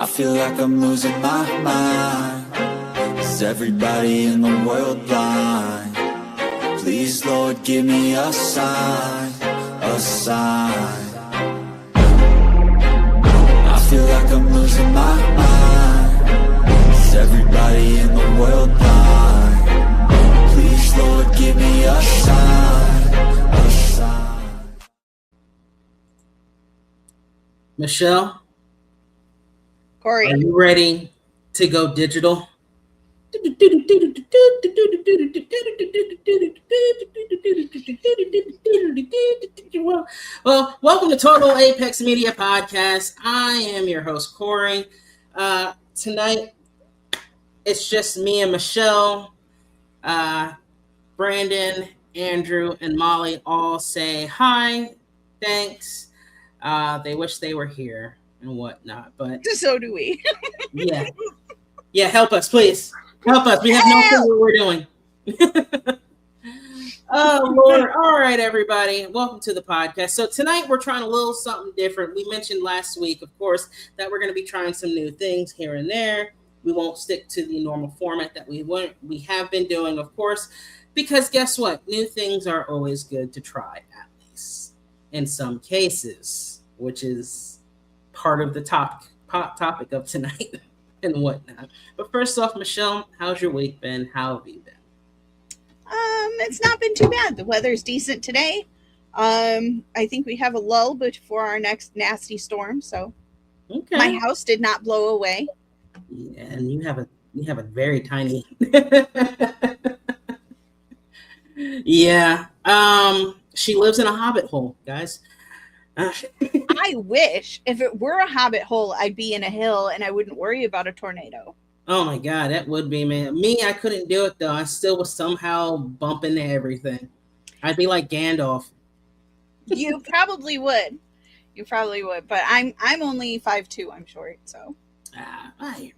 I feel like I'm losing my mind. Is everybody in the world blind? Please, Lord, give me a sign, a sign. I feel like I'm losing my mind. Is everybody in the world blind? Please, Lord, give me a sign, a sign. Michelle, Corey, are you ready to go digital? Well, welcome to Total Apex Media Podcast. I am your host, Corey. Tonight, it's just me and Michelle. Brandon, Andrew, and Molly all say hi, thanks. They wish they were here and whatnot, but so do we. yeah, help us, please. Help us. We have no clue what we're doing. Oh, Lord. All right, everybody. Welcome to the podcast. So tonight we're trying a little something different. We mentioned last week, of course, that we're going to be trying some new things here and there. We won't stick to the normal format that we have been doing, of course, because guess what? New things are always good to try, at least in some cases, which is part of the topic of tonight and whatnot. But first off, Michelle, how's your week been? How have you been? It's not been too bad. The weather's decent today. I think we have a lull before our next nasty storm. So Okay. my house did not blow away. Yeah, and you have a very tiny. Yeah. She lives in a hobbit hole, guys. I wish if it were a hobbit hole, I'd be in a hill and I wouldn't worry about a tornado. Oh my God, that would be, man. Me, I couldn't do it though. I still was somehow bumping into everything. I'd be like Gandalf. You probably would. But I'm only 5'2", I'm short, so.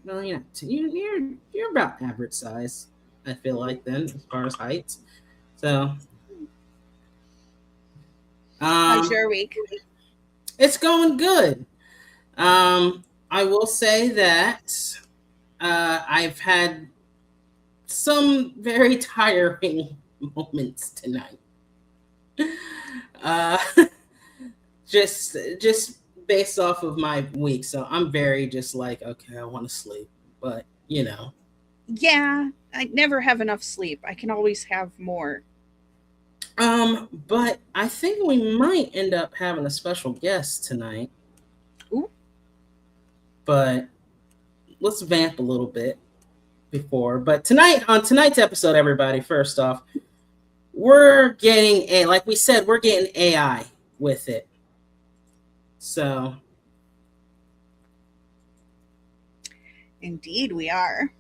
Well, you're about average size, I feel like, then, as far as height. So how's your week? It's going good. I will say that I've had some very tiring moments tonight. Just based off of my week. So I'm very just like, okay, I want to sleep. But, Yeah, I never have enough sleep. I can always have more. But I think we might end up having a special guest tonight. Ooh. But let's vamp a little bit before. But on tonight's episode, everybody, first off, we're getting like we said, we're getting AI with it. So Indeed, we are.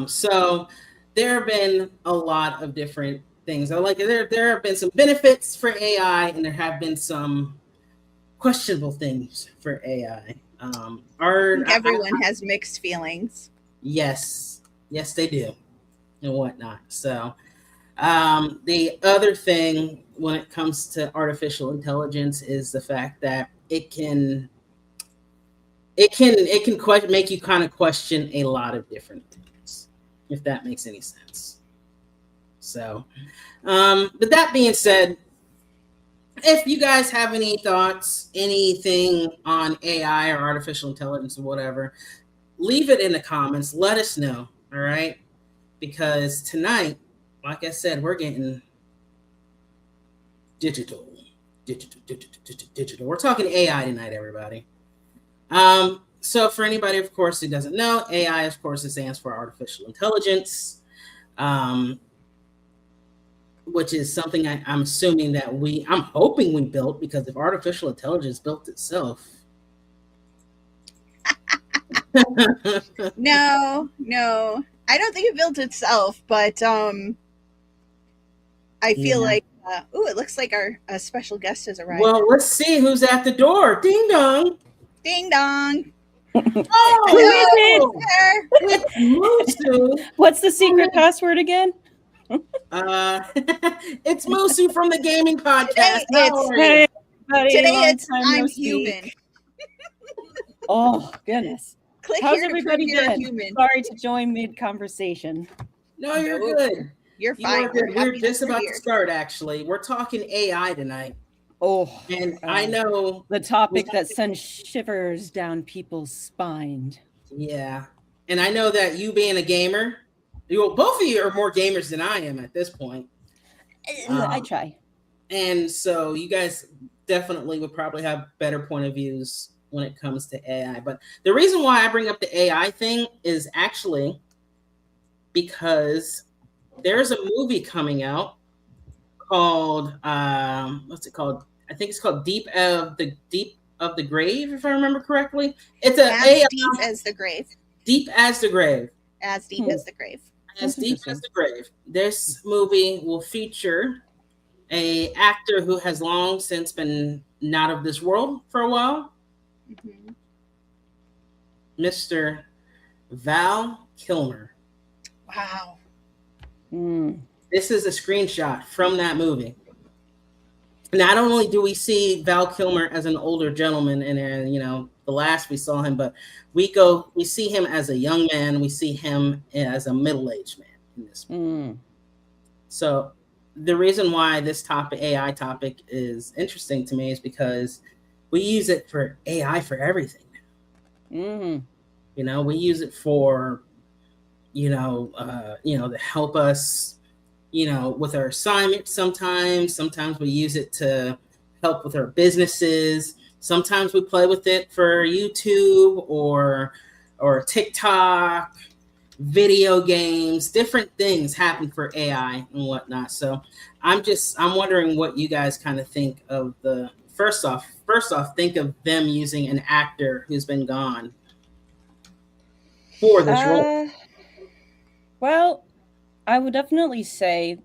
So there have been a lot of different things. Like there have been some benefits for AI, and there have been some questionable things for AI. Everyone has mixed feelings. Yes, they do, and whatnot. So the other thing when it comes to artificial intelligence is the fact that it can make you kind of question a lot of different things, if that makes any sense. So, but that being said, if you guys have any thoughts, anything on AI or artificial intelligence or whatever, leave it in the comments. Let us know, all right? Because tonight, like I said, we're getting digital. We're talking AI tonight, everybody. So for anybody, of course, who doesn't know, AI, of course, it stands for artificial intelligence, which is something I'm assuming that I'm hoping we built, because if artificial intelligence built itself. No. I don't think it built itself, but I feel like, it looks like our special guest has arrived. Well, let's see who's at the door. Ding dong. Ding dong. Oh, it's Musu. What's the secret password again? It's Musu from the gaming podcast. Today it's I'm human. Oh, goodness. Click How's here to everybody prove you're a doing? human. Sorry to join mid-conversation. No, you're Nope. good. You're You fine. are good. We're happy that just you're about to here. start, actually. We're talking AI tonight. Oh, And I know, the topic that sends shivers down people's spine. yeah. And I know that you being a gamer, both of you are more gamers than I am at this point. I try. And so you guys definitely would probably have better point of views when it comes to AI. But the reason why I bring up the AI thing is actually because there's a movie coming out called what's it called? I think it's called Deep of the Grave, if I remember correctly. It's as deep as the grave. Deep as the Grave. As deep as the grave. As deep as the grave. This movie will feature a actor who has long since been not of this world for a while, Mr. Val Kilmer. Wow. This is a screenshot from that movie. Not only do we see Val Kilmer as an older gentleman in there, the last we saw him, but we see him as a young man. We see him as a middle-aged man in this movie. So the reason why this AI topic is interesting to me is because we use it for AI for everything. We use it for, to help us, with our assignments. Sometimes we use it to help with our businesses. Sometimes we play with it for YouTube or TikTok, video games, different things happen for AI and whatnot. So I'm wondering what you guys kind of think of first off, think of them using an actor who's been gone for this role. Well, I would definitely say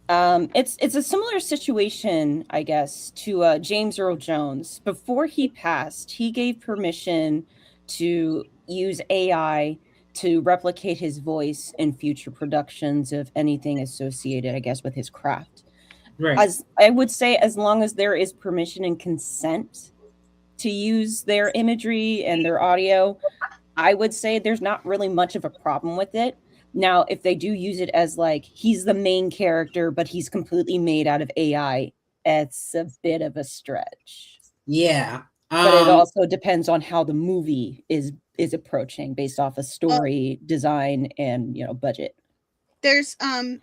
it's a similar situation, I guess, to James Earl Jones. Before he passed, he gave permission to use AI to replicate his voice in future productions of anything associated, I guess, with his craft. Right. As I would say, as long as there is permission and consent to use their imagery and their audio, I would say there's not really much of a problem with it. Now, if they do use it as like he's the main character, but he's completely made out of AI, it's a bit of a stretch. Yeah. But it also depends on how the movie is approaching based off of story, design, and budget. There's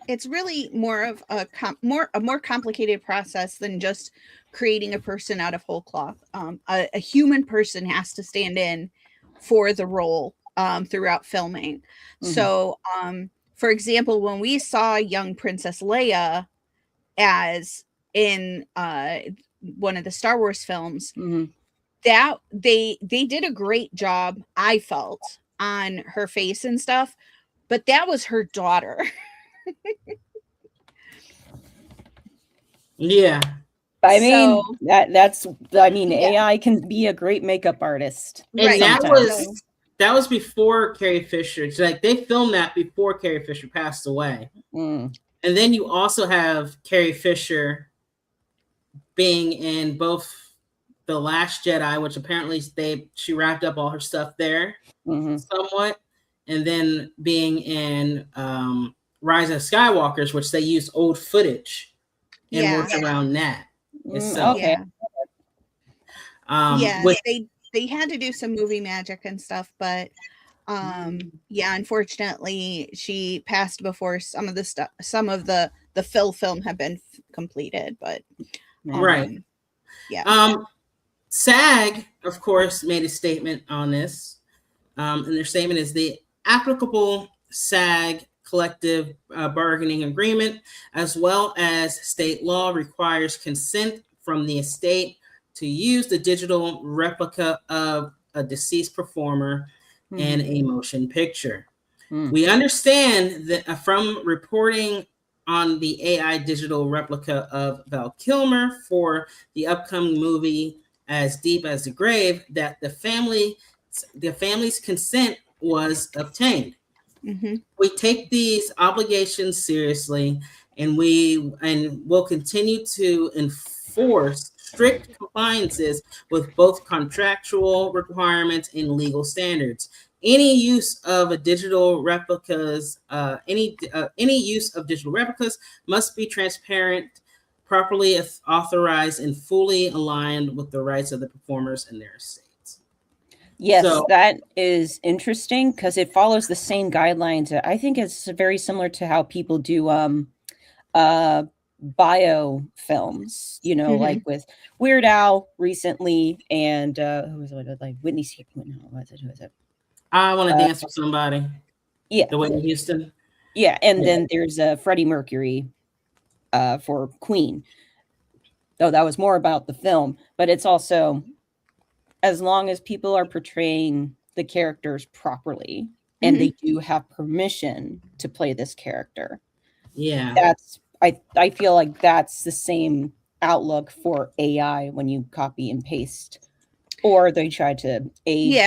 it's really more of a more complicated process than just creating a person out of whole cloth. A human person has to stand in for the role throughout filming. So for example, when we saw young Princess Leia as in one of the Star Wars films, that they did a great job, I felt, on her face and stuff, but that was her daughter. Yeah. I mean, AI can be a great makeup artist. And right. that was before Carrie Fisher. It's like they filmed that before Carrie Fisher passed away. And then you also have Carrie Fisher being in both The Last Jedi, which apparently she wrapped up all her stuff there somewhat, and then being in Rise of Skywalkers, which they used old footage and worked around that. Okay. They had to do some movie magic and stuff, but unfortunately she passed before some of the film had been completed, but right. SAG, of course, made a statement on this, and their statement is the applicable SAG collective bargaining agreement, as well as state law, requires consent from the estate to use the digital replica of a deceased performer in a motion picture. We understand that from reporting on the AI digital replica of Val Kilmer for the upcoming movie As Deep as the Grave, that the family's consent was obtained. We take these obligations seriously, and we'll continue to enforce strict compliances with both contractual requirements and legal standards. Any use of a digital replicas, any use of digital replicas must be transparent, properly authorized, and fully aligned with the rights of the performers and their estates. Yes, So- that is interesting because it follows the same guidelines. I think it's very similar to how people do bio films, you know, like with Weird Al recently, and who was it? Like Whitney Houston. Who was it? I Want to Dance with Somebody. Yeah, The Whitney Houston. yeah, and then there's Freddie Mercury for Queen. Though that was more about the film, but it's also, as long as people are portraying the characters properly and they do have permission to play this character. Yeah. That's I feel like that's the same outlook for AI when you copy and paste, or they try to age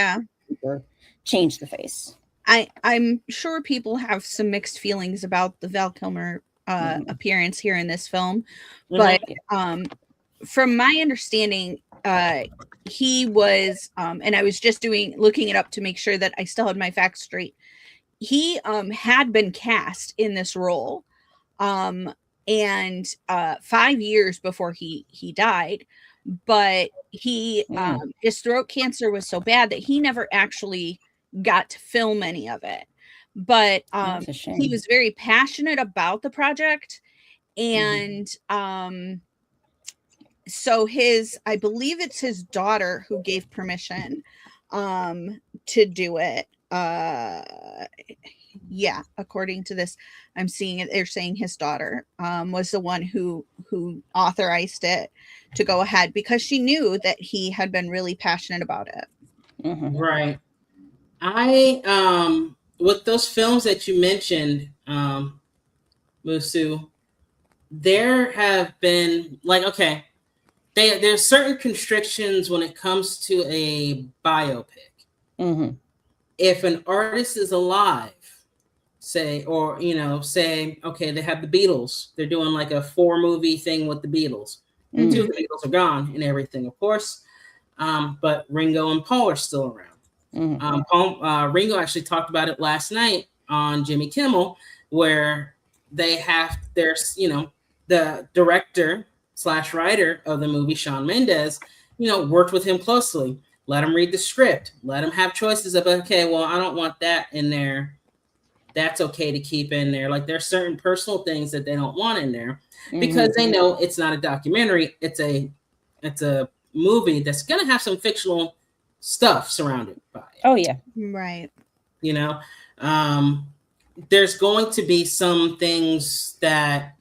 or change the face. I'm sure people have some mixed feelings about the Val Kilmer appearance here in this film, but from my understanding, he was, and I was just looking it up to make sure that I still had my facts straight. He had been cast in this role, and 5 years before he died, but he his throat cancer was so bad that he never actually got to film any of it. But he was very passionate about the project, and so I believe it's his daughter who gave permission to do it. Yeah, according to this, I'm seeing it. They're saying his daughter was the one who authorized it to go ahead because she knew that he had been really passionate about it. Right. I with those films that you mentioned, Musu, there have been there's certain constrictions when it comes to a biopic. If an artist is alive, say, okay, they have the Beatles, they're doing like a 4-movie thing with the Beatles. 2 of the Beatles are gone and everything, of course. But Ringo and Paul are still around. Ringo actually talked about it last night on Jimmy Kimmel, where there's the director / writer of the movie, Shawn Mendes, worked with him closely, let him read the script, let him have choices of, okay, well, I don't want that in there. That's okay to keep in there. Like there's certain personal things that they don't want in there because they know it's not a documentary. It's a movie that's going to have some fictional stuff surrounded by it. Oh yeah. Right. There's going to be some things that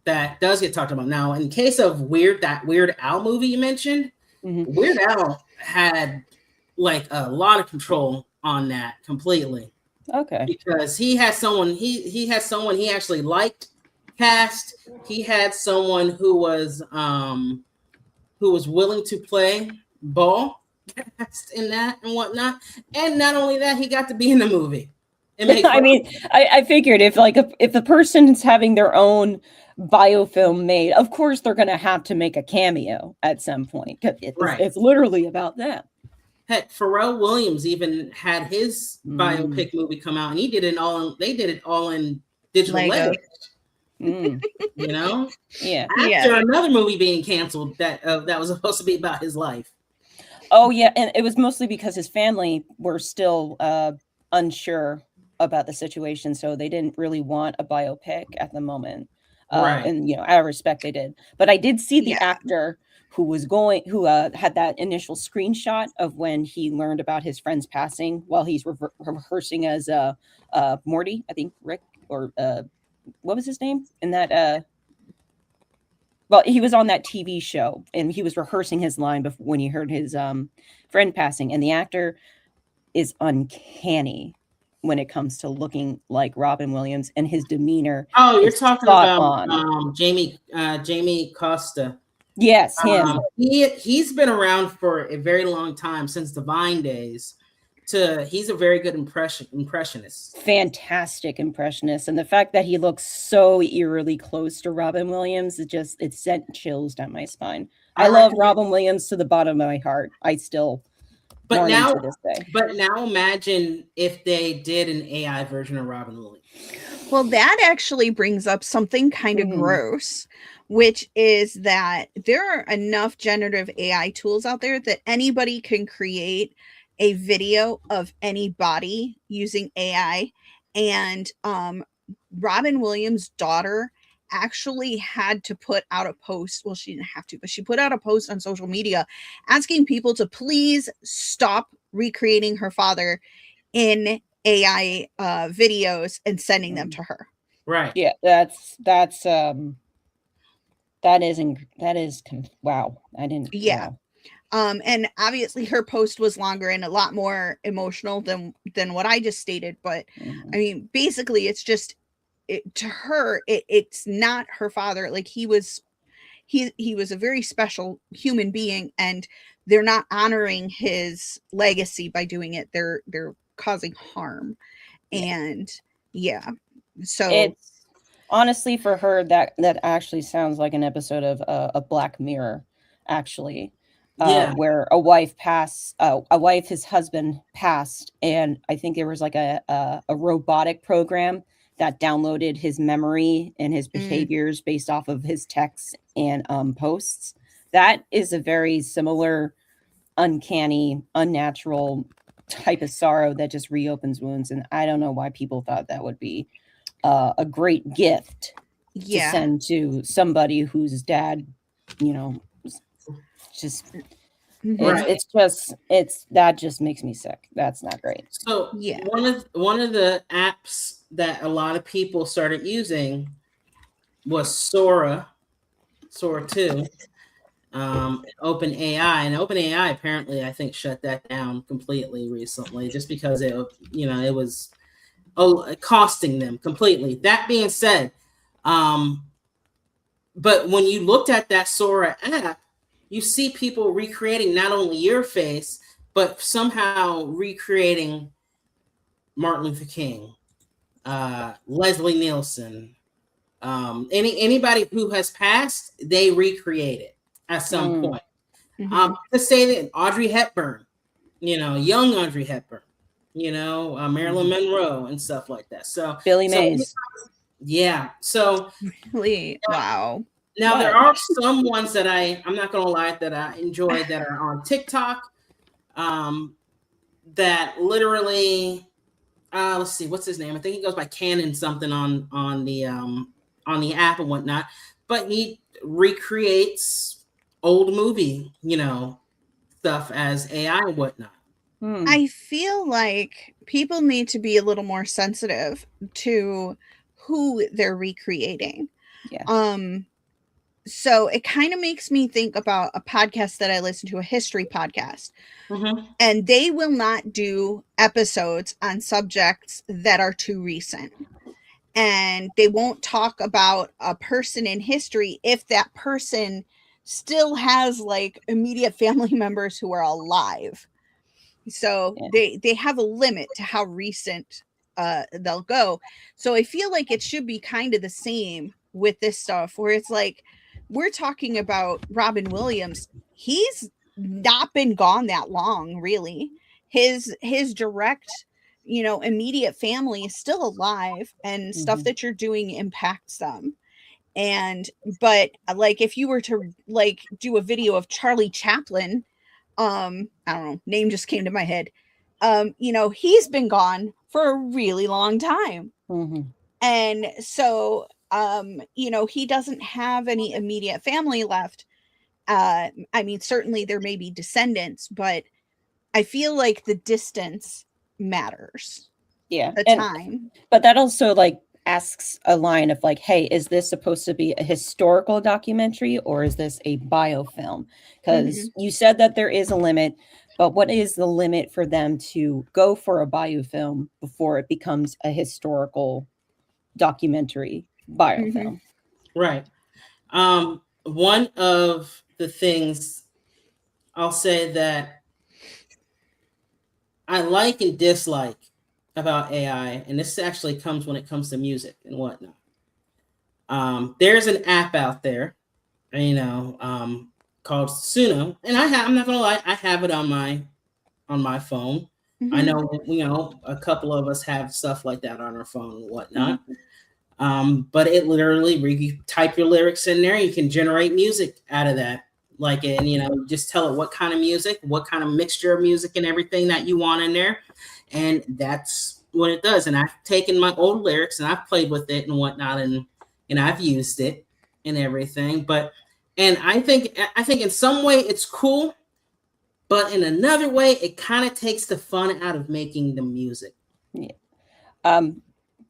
does get talked about. Now, in case of Weird Al movie you mentioned, Weird Al had like a lot of control on that completely. Okay. Because he had someone he actually liked cast. He had someone who was willing to play ball cast in that and whatnot. And not only that, he got to be in the movie. I mean, I figured if the person's having their own biofilm made, of course they're going to have to make a cameo at some point. It's literally about that. Heck, Pharrell Williams even had his biopic movie come out, and they did it all in digital Legos. Yeah. After another movie being canceled that was supposed to be about his life. Oh yeah, and it was mostly because his family were still unsure about the situation, so they didn't really want a biopic at the moment. Right. And out of respect, they did. But I did see the actor who had that initial screenshot of when he learned about his friend's passing while he's rehearsing as Morty, I think Rick, or what was his name in that well, he was on that TV show and he was rehearsing his line before when he heard his friend passing, and the actor is uncanny when it comes to looking like Robin Williams, and his demeanor. Oh, you're talking about Jamie Costa. Yes, him. He's been around for a very long time, since the Vine days. he's a very good impressionist. Fantastic impressionist, and the fact that he looks so eerily close to Robin Williams, it sent chills down my spine. I love Robin Williams to the bottom of my heart. I still but now to this day. But now imagine if they did an AI version of Robin Williams. Well, that actually brings up something kind of gross, which is that there are enough generative AI tools out there that anybody can create a video of any body using AI. And Robin Williams' daughter actually had to put out a post. Well, she didn't have to, but she put out a post on social media asking people to please stop recreating her father in AI videos and sending them to her. Right. Yeah, that is wow. I didn't. Yeah. Wow. And obviously her post was longer and a lot more emotional than what I just stated. But I mean, basically it's just to her, it's not her father. Like he was a very special human being, and they're not honoring his legacy by doing it. They're causing harm. And so it's honestly for her that actually sounds like an episode of a Black Mirror, actually. Where his husband passed, and I think there was like a robotic program that downloaded his memory and his behaviors based off of his texts and posts. That is a very similar, uncanny, unnatural type of sorrow that just reopens wounds. And I don't know why people thought that would be a great gift to send to somebody whose dad, just that just makes me sick. That's not great. So one of the apps that a lot of people started using was Sora 2, OpenAI, and OpenAI apparently I think shut that down completely recently just because it was costing them completely. That being said, but when you looked at that Sora app, you see people recreating not only your face, but somehow recreating Martin Luther King, Leslie Nielsen, anybody who has passed, they recreate it at some point. To say that Audrey Hepburn, young Audrey Hepburn, Marilyn Monroe and stuff like that. So Billy Mays. Yeah. So really, wow. Now there are some ones that I'm not gonna lie that I enjoy that are on TikTok. That literally, let's see, what's his name? I think he goes by Canon something on the app and whatnot. But he recreates old movie, stuff as AI and whatnot. I feel like people need to be a little more sensitive to who they're recreating. Yeah. So it kind of makes me think about a podcast that I listen to, a history podcast. And they will not do episodes on subjects that are too recent. And they won't talk about a person in history if that person still has like immediate family members who are alive. So they have a limit to how recent they'll go. So I feel like it should be kind of the same with this stuff, where it's like, we're talking about Robin Williams. He's not been gone that long, really. His direct, immediate family is still alive, and stuff that you're doing impacts them. But like, if you were to like do a video of Charlie Chaplin, I don't know, name just came to my head. He's been gone for a really long time. And so he doesn't have any immediate family left. I mean, certainly there may be descendants, but I feel like the distance matters. Yeah. The time. But that also like asks a line of like, hey, is this supposed to be a historical documentary or is this a biofilm? Because you said that there is a limit, but what is the limit for them to go for a biofilm before it becomes a historical documentary biofilm? Right. One of the things I'll say that I like and dislike about AI, and this actually comes when it comes to music and whatnot. There's an app out there, called Suno, and I'm not gonna lie, I have it on my phone. I Mhm. know, a couple of us have stuff like that on our phone and whatnot. Mhm. But it literally, you type your lyrics in there, you can generate music out of that. Like, and just tell it what kind of music, what kind of mixture of music and everything that you want in there. And that's what it does. And I've taken my old lyrics and I've played with it and whatnot, and I've used it and everything. And I think in some way it's cool, but in another way, it kind of takes the fun out of making the music. Yeah.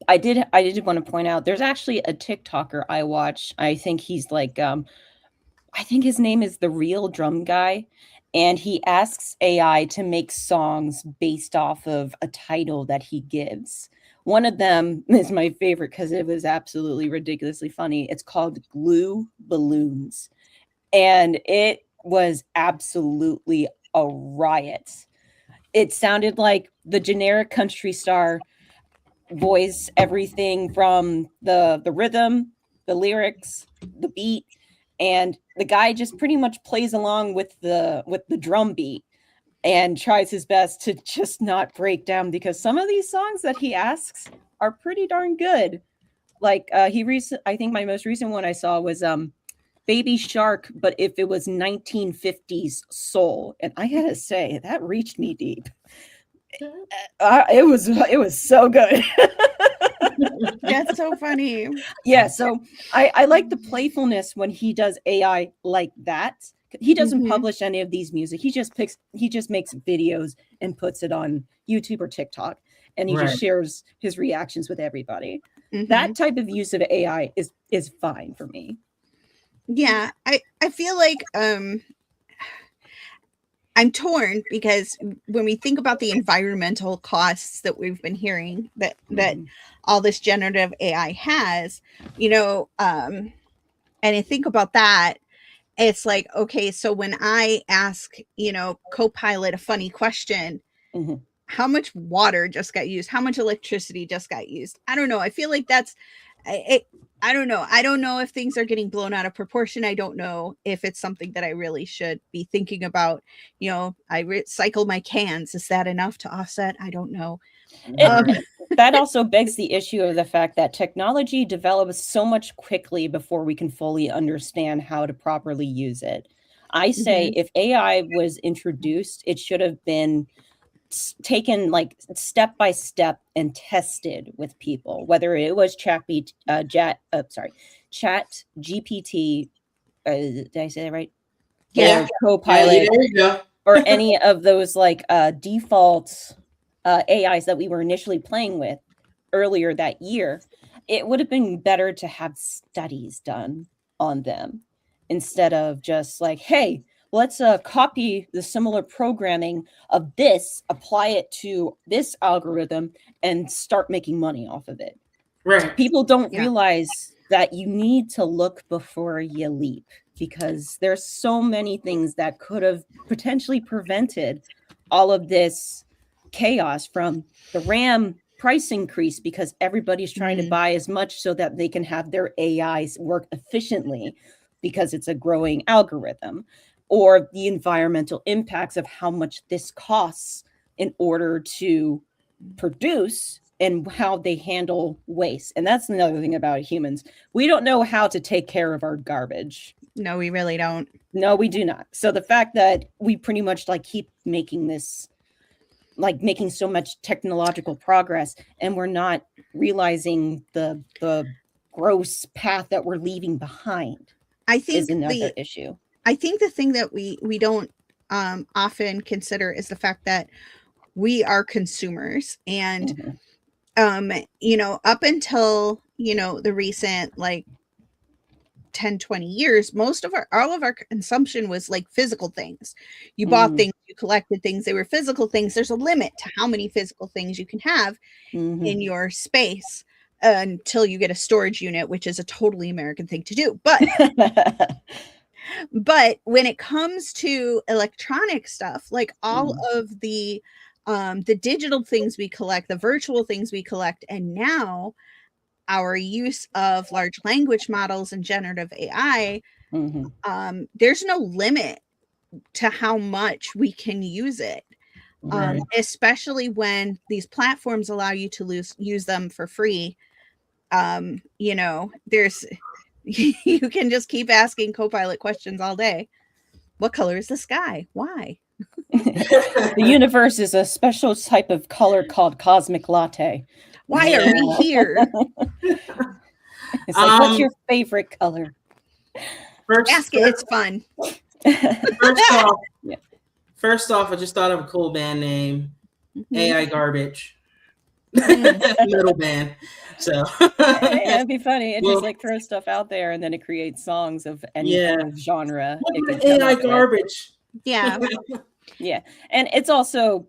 I did want to point out there's actually a TikToker I watch. I think he's like I think his name is The Real Drum Guy, and he asks AI to make songs based off of a title that he gives. One of them is my favorite because it was absolutely ridiculously funny. It's called Glue Balloons, and it was absolutely a riot. It sounded like the generic country star voice, everything from the rhythm, the lyrics, the beat, and the guy just pretty much plays along with the drum beat and tries his best to just not break down, because some of these songs that he asks are pretty darn good. Like I think my most recent one I saw was Baby Shark, but if it was 1950s soul, and I gotta say that reached me deep. It was so good. That's so funny. Yeah, so I like the playfulness when he does AI like that. He doesn't Mhm. publish any of these music. He just makes videos and puts it on YouTube or TikTok, and he Right. just shares his reactions with everybody. Mhm. That type of use of AI is fine for me. Yeah, I feel like I'm torn, because when we think about the environmental costs that we've been hearing that Mhm. all this generative AI has, and I think about that, it's like, okay, so when I ask, Copilot a funny question, Mhm. how much water just got used? How much electricity just got used? I don't know. I feel like I don't know. I don't know if things are getting blown out of proportion. I don't know if it's something that I really should be thinking about. I recycle my cans. Is that enough to offset? I don't know. That also begs the issue of the fact that technology develops so much quickly before we can fully understand how to properly use it. I say if AI was introduced, it should have been taken like step by step and tested with people, whether it was Chat GPT. Did I say that right? Yeah. Or Copilot, there you go. or any of those like default AIs that we were initially playing with earlier that year. It would have been better to have studies done on them instead of just like, hey, let's copy the similar programming of this, apply it to this algorithm, and start making money off of it. Right. People don't Yeah. realize that you need to look before you leap, because there's so many things that could have potentially prevented all of this chaos, from the RAM price increase because everybody's trying to buy as much so that they can have their AIs work efficiently because it's a growing algorithm, or the environmental impacts of how much this costs in order to produce, and how they handle waste. And that's another thing about humans. We don't know how to take care of our garbage. No, we really don't. No, we do not. So the fact that we pretty much like keep making this, like making so much technological progress, and we're not realizing the gross path that we're leaving behind, I is think another issue. I think the thing that we don't often consider is the fact that we are consumers, and Mhm. up until the recent like 10, 20 years, all of our consumption was like physical things. You bought Mhm. things, you collected things, they were physical things. There's a limit to how many physical things you can have Mhm. in your space until you get a storage unit, which is a totally American thing to do. But when it comes to electronic stuff, like all of the the digital things we collect, the virtual things we collect, and now our use of large language models and generative AI, there's no limit to how much we can use it. Right. Especially when these platforms allow you to use them for free. You know, you can just keep asking Copilot questions all day. What color is the sky? Why? The universe is a special type of color called cosmic latte. Why are we here? It's like, what's your favorite color? Ask it. It's fun. First off, I just thought of a cool band name, AI Garbage. Mm. Middle band. So yeah, it'd be funny. It just like throws stuff out there and then it creates songs of any kind of genre. AI Garbage. Yeah. Yeah. And it's also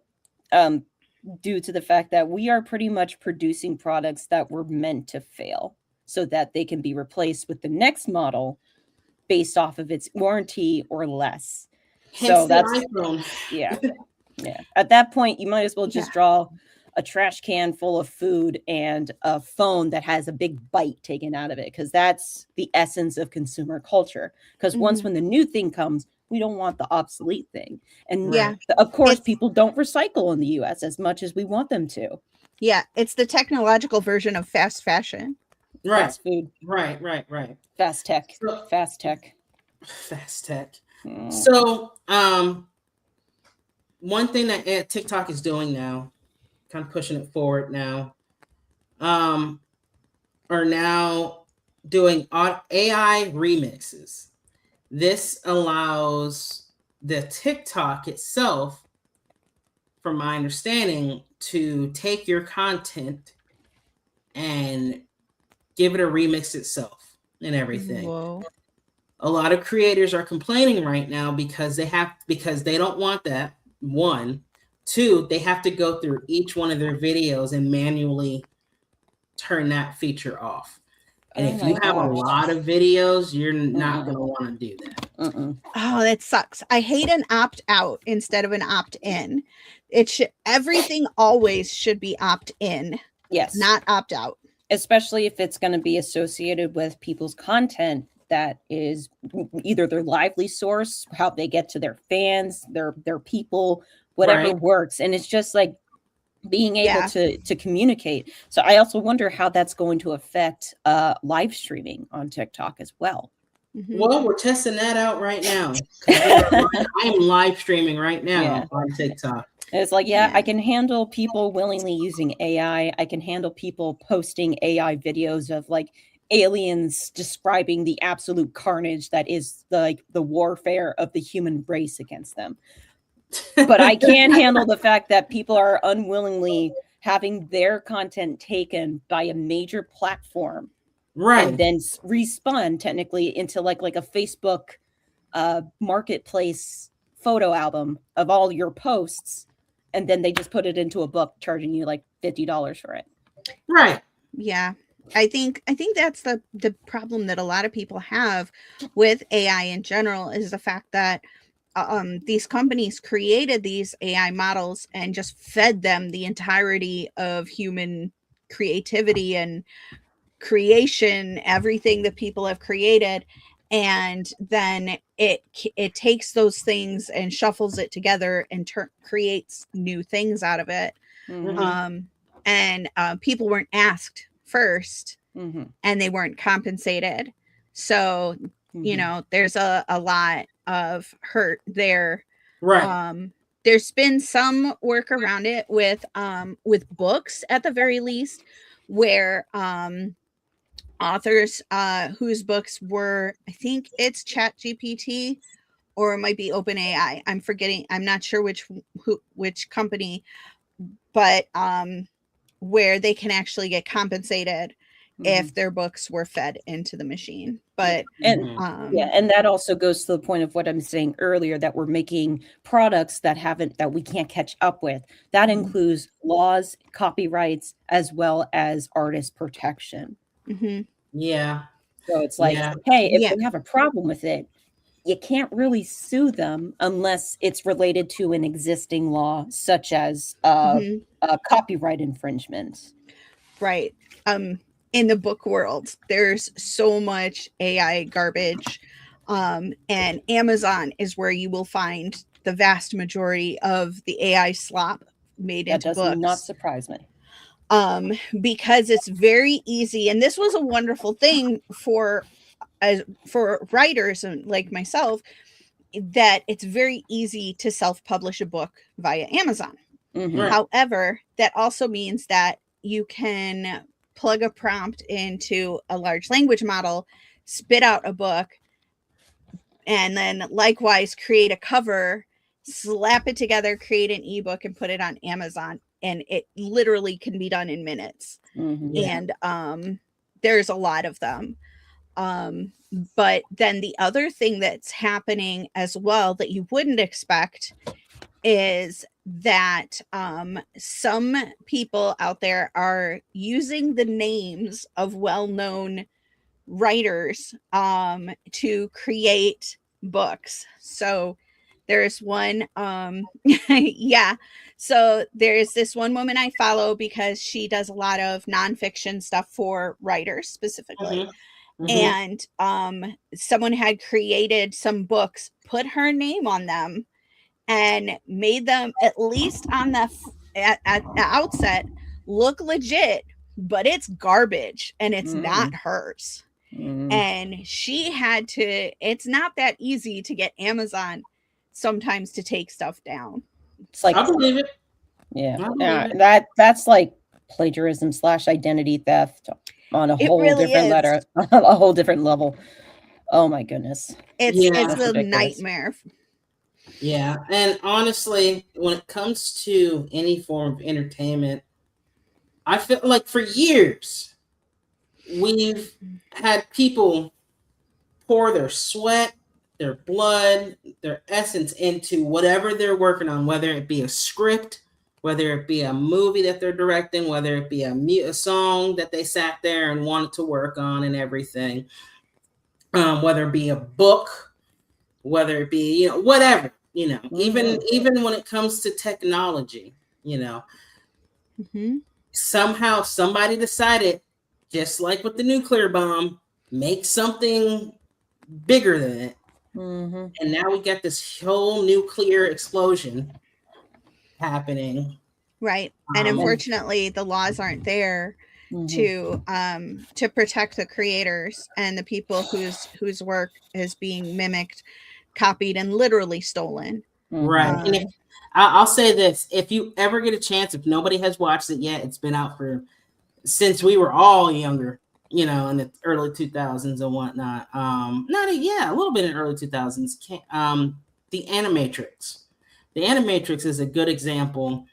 due to the fact that we are pretty much producing products that were meant to fail so that they can be replaced with the next model based off of its warranty or less. Hence so that's iPhone. Yeah. At that point, you might as well just draw a trash can full of food and a phone that has a big bite taken out of it, because that's the essence of consumer culture. Because once when the new thing comes, we don't want the obsolete thing. And of course, people don't recycle in the US as much as we want them to. Yeah, it's the technological version of fast fashion. Right. Fast food. Right. Fast tech. Fast tech. So, one thing that TikTok is doing now, kind of pushing it forward now, are now doing AI remixes. This allows the TikTok itself, from my understanding, to take your content and give it a remix itself and everything. Whoa. A lot of creators are complaining right now because they don't want that. One, two, they have to go through each one of their videos and manually turn that feature off. And if you have a lot of videos, you're not going to want to do that. Oh, that sucks. I hate an opt out instead of an opt in. Everything always should be opt in. Yes. Not opt out. Especially if it's going to be associated with people's content that is either their lively source, how they get to their fans, their people, whatever works. And it's just like being able to communicate. So I also wonder how that's going to affect live streaming on TikTok as well. Well, we're testing that out right now. I am live streaming right now on TikTok. And it's like, I can handle people willingly using AI. I can handle people posting AI videos of like aliens describing the absolute carnage that is the warfare of the human race against them. But I can't handle the fact that people are unwillingly having their content taken by a major platform, and then respun technically into like a Facebook marketplace photo album of all your posts, and then they just put it into a book charging you like $50 for it. Right. Yeah. I think that's the problem that a lot of people have with AI in general, is the fact that these companies created these AI models and just fed them the entirety of human creativity and creation, everything that people have created, and then it takes those things and shuffles it together and creates new things out of it. And people weren't asked first, and they weren't compensated, so you know, there's a lot of hurt there. There's been some work around it with books at the very least, where authors whose books were, I think it's ChatGPT or it might be OpenAI, I'm forgetting, I'm not sure which company, but where they can actually get compensated if their books were fed into the machine. But and that also goes to the point of what I'm saying earlier, that we're making products that we can't catch up with. That includes laws, copyrights, as well as artist protection. Yeah. So it's like, hey, if we have a problem with it, you can't really sue them unless it's related to an existing law, such as Mhm. copyright infringement. Right. In the book world, there's so much AI garbage. And Amazon is where you will find the vast majority of the AI slop made That into does books. not surprise me. Because it's very easy, and this was a wonderful thing for writers and like myself, that it's very easy to self-publish a book via Amazon. Mhm. Right. However, that also means that you can plug a prompt into a large language model, spit out a book, and then likewise create a cover, slap it together, create an ebook, and put it on Amazon. And it literally can be done in minutes. Mhm. Yeah. And there's a lot of them. But then the other thing that's happening as well that you wouldn't expect is that some people out there are using the names of well-known writers to create books. So there's one yeah, so there's this one woman I follow because she does a lot of nonfiction stuff for writers specifically. Mhm. Mhm. And someone had created some books, put her name on them, and made them, at least on the at the outset, look legit, but it's garbage and it's not hers. Mhm. And she had to, it's not that easy to get Amazon sometimes to take stuff down. It's like, I believe it. yeah, I believe it. that's like plagiarism / identity theft on a It whole really different is. letter, a whole different level. Oh my goodness. It's Yeah. it's That's a ridiculous. nightmare. Yeah, and honestly, when it comes to any form of entertainment, I feel like for years we've had people pour their sweat, their blood, their essence into whatever they're working on, whether it be a script, whether it be a movie that they're directing, whether it be a song that they sat there and wanted to work on and everything, whether it be a book, whether it be, whatever, even when it comes to technology, Mhm. somehow somebody decided, just like with the nuclear bomb, make something bigger than it. Mhm. And now we got this whole nuclear explosion happening. Right. And Um, unfortunately, the laws aren't there Mhm. to protect the creators and the people whose work is being mimicked, copied, and literally stolen. Right. Mhm. And I'll say this, if you ever get a chance, if nobody has watched it yet, it's been out since we were all younger, in the early 2000s and whatnot. A little bit in early 2000s. The Animatrix. The Animatrix is a good example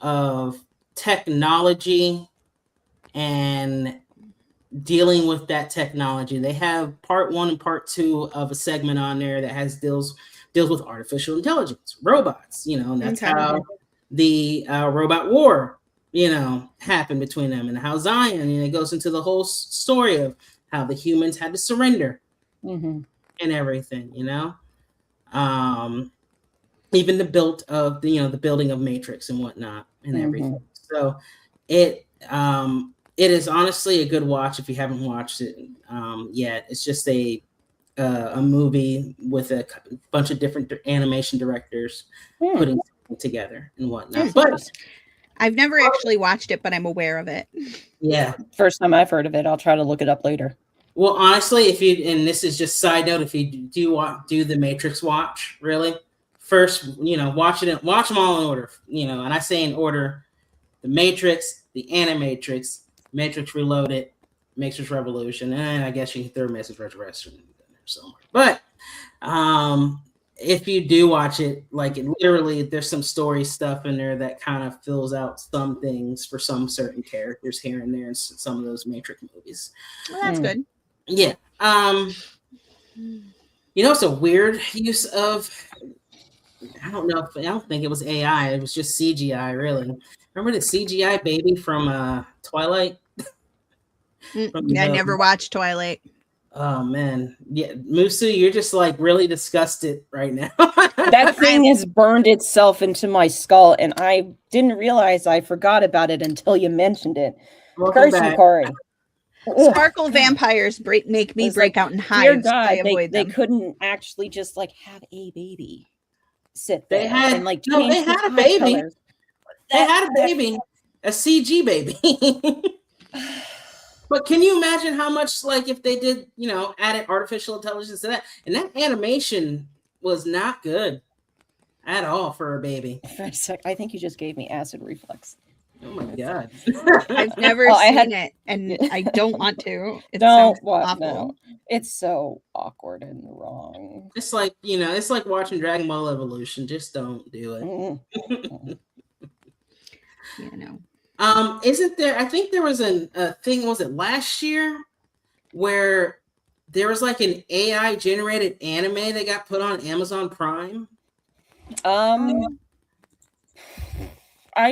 of technology and dealing with that technology. They have part 1 and part 2 of a segment on there that deals with artificial intelligence, robots, and that's Okay. how the robot war, happened between them, and how Zion, and it goes into the whole story of how the humans had to surrender Mhm. and everything, even the building of Matrix and whatnot and everything. So it is honestly a good watch if you haven't watched it yet. It's just a movie with a bunch of different animation directors putting something together and whatnot. But I've never actually watched it, but I'm aware of it. yeah, First time I've heard of it. I'll try to look it up later. well, honestly, and this is just side note, if you do the Matrix watch, really, first, watch them all in order, and I say in order: the Matrix, the Animatrix, Matrix Reloaded, Matrix Revolution, and I guess you can throw Matrix Resurrection in there somewhere. But if you do watch it, literally, there's some story stuff in there that kind of fills out some things for some certain characters here and there in some of those Matrix movies. Well, that's good. Yeah. It's a weird use of, I don't think it was AI. It was just CGI, really. Remember the CGI baby from Twilight? I never watched Twilight. Oh man, yeah, Musu, you're just like really disgusted right now. That thing has burned itself into my skull, and I didn't realize I forgot about it until you mentioned it. Welcome Curse you, back. Corey. Sparkle vampires make me It's break like, out in dear hives. God, I avoid they them. couldn't actually just like have a baby sit They there had and like no, change they the had a eye baby. colors. They had a baby, a CG baby. But can you imagine how much, like, if they did, added artificial intelligence to that, and that animation was not good at all for a baby. For a sec, I think you just gave me acid reflux. Oh my god! I've never seen it, and I don't want to. It sounds awful. No, it's so awkward and wrong. It's like it's like watching Dragon Ball Evolution. Just don't do it. Isn't there? I think there was a thing. Was it last year where there was like an AI generated anime that got put on Amazon Prime? I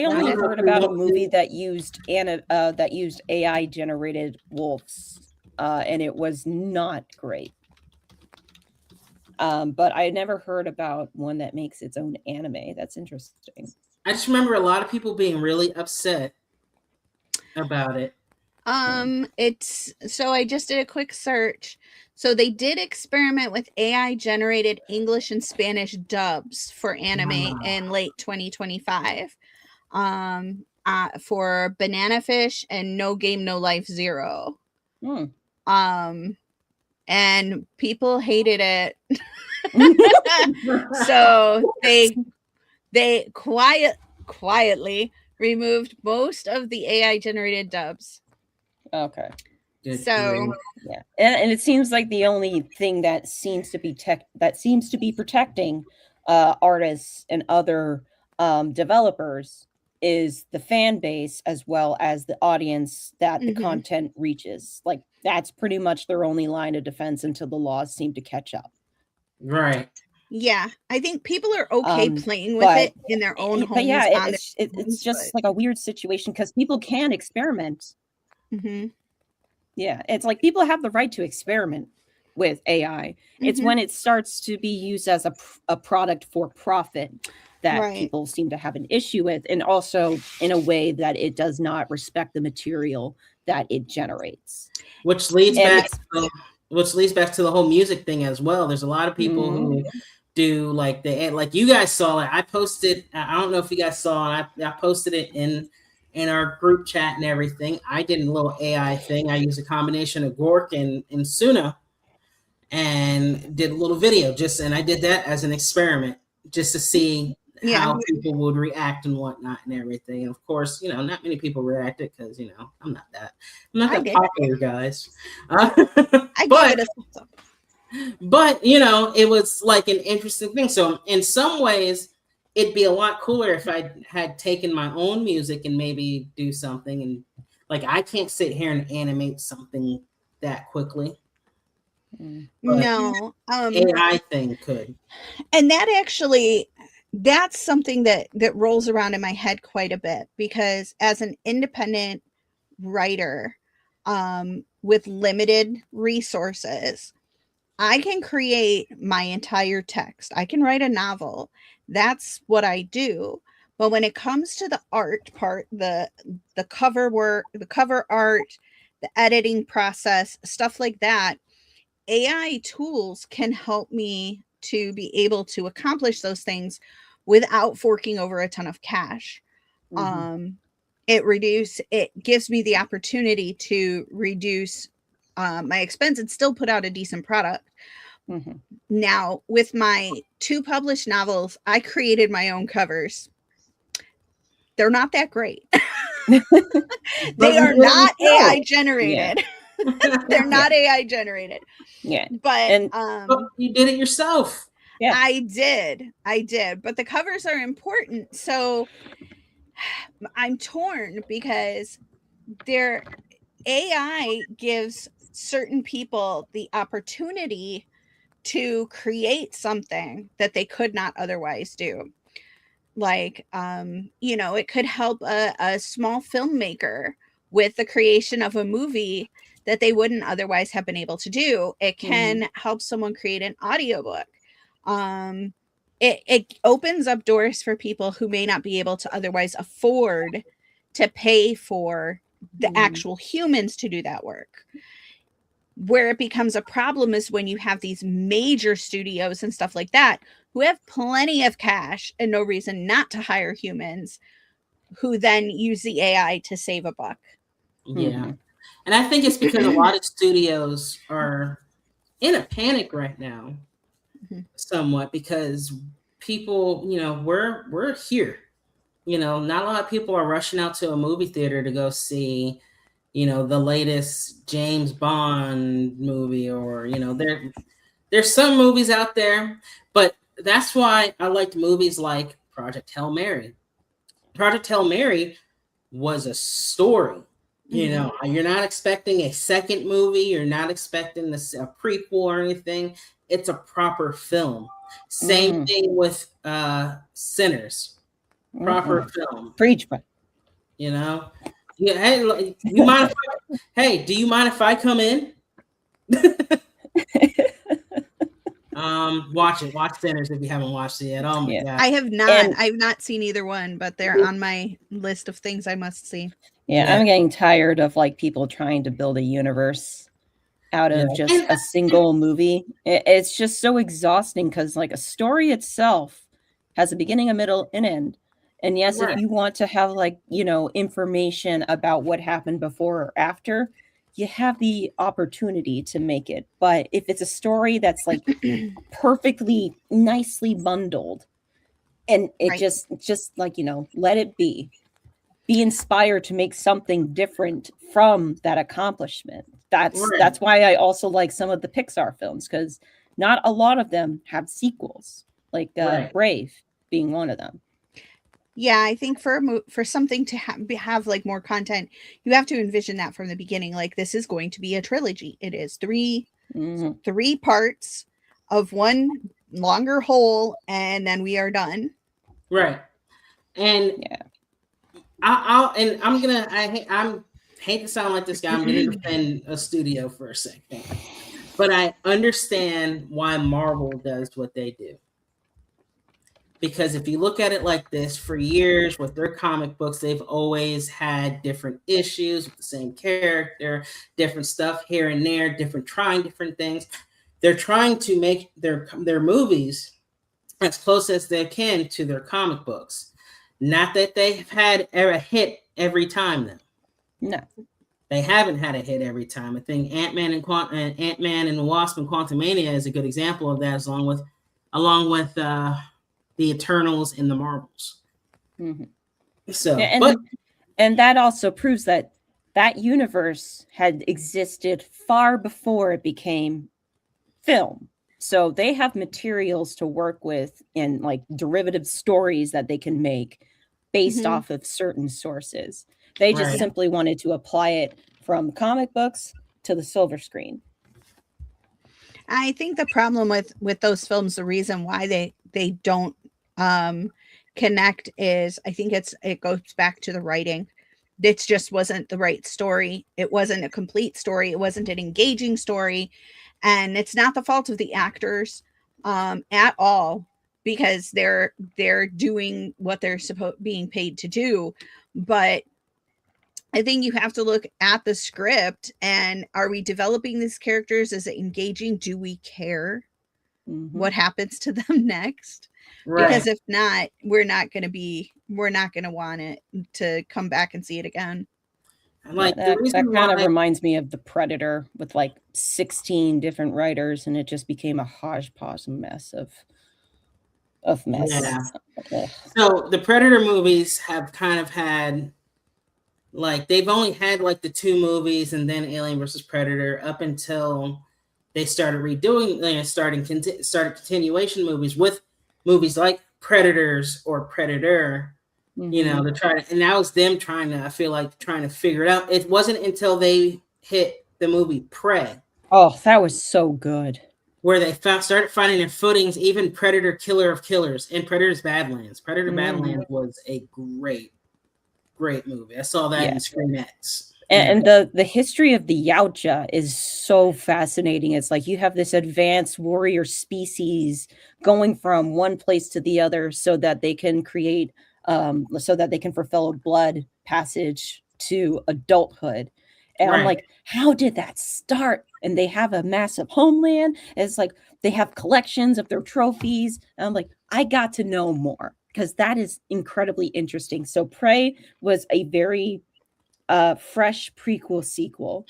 only heard about a movie that used AI generated wolves, and it was not great. But I never heard about one that makes its own anime. That's interesting. I just remember a lot of people being really upset about it. So I just did a quick search. So they did experiment with AI generated English and Spanish dubs for anime in late 2025. For Banana Fish and No Game No Life Zero. And people hated it. So they quietly removed most of the AI generated dubs. Okay. So yeah, and it seems like the only thing that seems to be protecting artists and other developers is the fan base as well as the audience that the content reaches. Like that's pretty much their only line of defense until the laws seem to catch up. Right. Yeah, I think people are okay playing with it in their own homes. But yeah, it's just like a weird situation because people can experiment. Yeah, it's like people have the right to experiment with AI. It's when it starts to be used as a product for profit that people seem to have an issue with, and also in a way that it does not respect the material that it generates. Which leads back to the whole music thing as well. There's a lot of people who do like you guys saw it. I posted. I don't know if you guys saw it. I posted it in our group chat and everything. I did a little AI thing. I used a combination of Gork and Suna, and did a little video. And I did that as an experiment, just to see how people would react and whatnot and everything. And of course, not many people reacted because I'm not that popular, guys. But it was like an interesting thing. So in some ways, it'd be a lot cooler if I had taken my own music and maybe do something. And like I can't sit here and animate something that quickly. No, AI thing could. And that's something that rolls around in my head quite a bit, because as an independent writer with limited resources, I can create my entire text. I can write a novel. That's what I do. But when it comes to the art part, the cover work, the cover art, the editing process, stuff like that, AI tools can help me to be able to accomplish those things without forking over a ton of cash. It gives me the opportunity to reduce my expense and still put out a decent product. Now, with my 2 published novels, I created my own covers. They're not that great. They are not AI generated. They're not AI generated. Yeah. But you did it yourself. Yeah. I did. But the covers are important. So I'm torn because their AI gives certain people the opportunity to create something that they could not otherwise do. Like, it could help a small filmmaker with the creation of a movie that they wouldn't otherwise have been able to do. It can help someone create an audiobook. It opens up doors for people who may not be able to otherwise afford to pay for the actual humans to do that work. Where it becomes a problem is when you have these major studios and stuff like that who have plenty of cash and no reason not to hire humans, who then use the AI to save a buck. Yeah. And I think it's because a lot of studios are in a panic right now, somewhat, because people, we're here. Not a lot of people are rushing out to a movie theater to go see, the latest James Bond movie, or, there's some movies out there, but that's why I liked movies like Project Hail Mary. Project Hail Mary was a story. You're not expecting a second movie. You're not expecting a prequel or anything. It's a proper film. Same thing with Sinners. Proper film. Preach, but Yeah. Hey, you mind? Hey, do you mind if I come in? Watch it. Watch Sinners if you haven't watched it yet. Oh my God. I have not. I've not seen either one, but they're on my list of things I must see. Yeah, I'm getting tired of people trying to build a universe out of just a single movie. It's just so exhausting because a story itself has a beginning, a middle, and end. And yes, if you want to have information about what happened before or after, you have the opportunity to make it. But if it's a story that's perfectly nicely bundled, and it just let it be inspired to make something different from that accomplishment. That's why I also like some of the Pixar films, because not a lot of them have sequels, Brave being one of them. Yeah, I think for something to have more content, you have to envision that from the beginning. This is going to be a trilogy. It is three parts of one longer whole, and then we are done. Right. And I hate to sound like this guy. I'm going to defend a studio for a second, but I understand why Marvel does what they do. Because if you look at it like this, for years with their comic books, they've always had different issues with the same character, different stuff here and there, trying different things. They're trying to make their movies as close as they can to their comic books. Not that they've had a hit every time, though. No, they haven't had a hit every time. I think Ant-Man and the Wasp and Quantumania is a good example of that, along with the Eternals and the Marvels. So, and that also proves that universe had existed far before it became film. So they have materials to work with and derivative stories that they can make based off of certain sources. They just simply wanted to apply it from comic books to the silver screen. I think the problem with those films, the reason why they don't connect is, I think it goes back to the writing. It just wasn't the right story. It wasn't a complete story. It wasn't an engaging story. And it's not the fault of the actors at all, because they're doing what they're being paid to do. But I think you have to look at the script and, are we developing these characters? Is it engaging? Do we care what happens to them next? Because if not, we're not going to want it to come back and see it again. That kind of reminds me of The Predator with 16 different writers, and it just became a hodgepodge mess of mess. Yeah. So the Predator movies have kind of had they've only had the two movies and then Alien versus Predator up until they started redoing, started continuation movies with movies like Predators or Predator. To try to, and that was them trying to figure it out. It wasn't until they hit the movie Prey. Oh, that was so good. Where they started finding their footings, even Predator Killer of Killers and Predator's Badlands. Predator Badlands was a great movie. I saw that in Screen X. And the history of the Yautja is so fascinating. It's like you have this advanced warrior species going from one place to the other so that they can create, so that they can fulfill a blood passage to adulthood. And I'm like, how did that start? And they have a massive homeland. It's like they have collections of their trophies. And I'm like, I got to know more because that is incredibly interesting. So Prey was a very fresh prequel sequel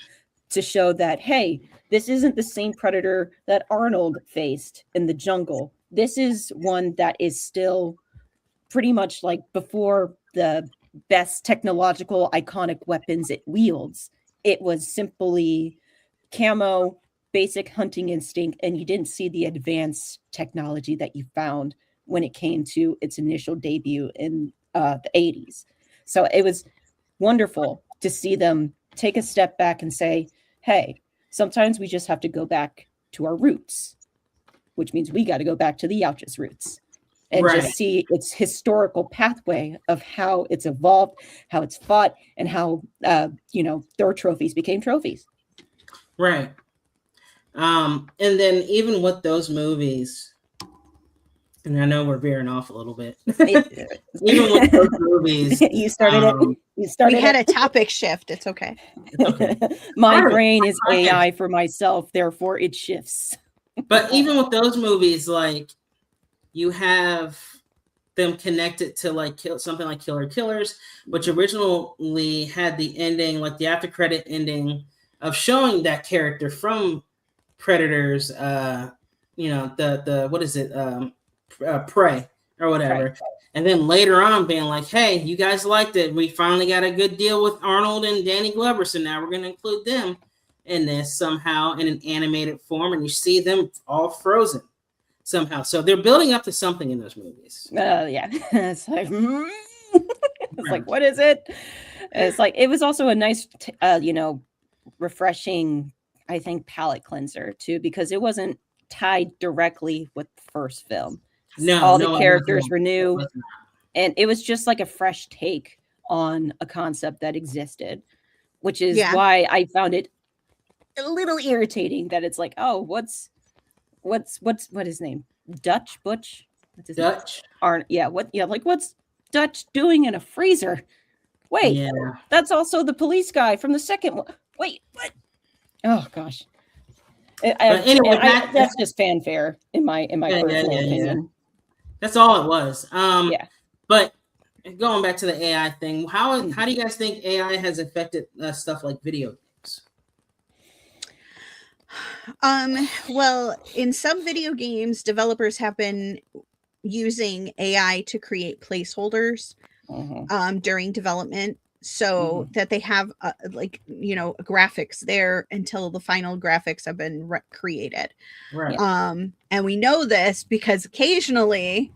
to show that, hey, this isn't the same predator that Arnold faced in the jungle. This is one that is still pretty much like before the best technological iconic weapons it wields. It was simply camo, basic hunting instinct, and you didn't see the advanced technology that you found when it came to its initial debut in the 80s. So it was wonderful to see them take a step back and say, hey, sometimes we just have to go back to our roots, which means we got to go back to the Yautja's roots and just see its historical pathway of how it's evolved, how it's fought, and how, their trophies became trophies. Right. And then even with those movies, and I know we're veering off a little bit. Even with those movies, you started it. We had a topic shift. It's okay. My brain is AI for myself, therefore it shifts. But even with those movies, like you have them connected to like something like Killer Killers, which originally had the ending, like the after credit ending of showing that character from Predators. The what is it? Prey or whatever. Right. And then later on being like, hey, you guys liked it. We finally got a good deal with Arnold and Danny Glover. So now we're going to include them in this somehow in an animated form. And you see them all frozen somehow. So they're building up to something in those movies. Yeah. It's like, like, what is it? It's like, it was also a nice, refreshing, I think, palate cleanser too, because it wasn't tied directly with the first film. All the characters were new, and it was just like a fresh take on a concept that existed, which is why I found it a little irritating that it's like, oh, what's his name? Dutch Butch? What's his Dutch? Name? What's Dutch doing in a freezer? Wait, that's also the police guy from the second one. Wait, what? Oh gosh. That's just fanfare in my personal opinion. That's all it was. But going back to the AI thing, how do you guys think AI has affected stuff like video games? Well, in some video games, developers have been using AI to create placeholders during development, so that they have graphics there until the final graphics have been created. Right. And we know this because occasionally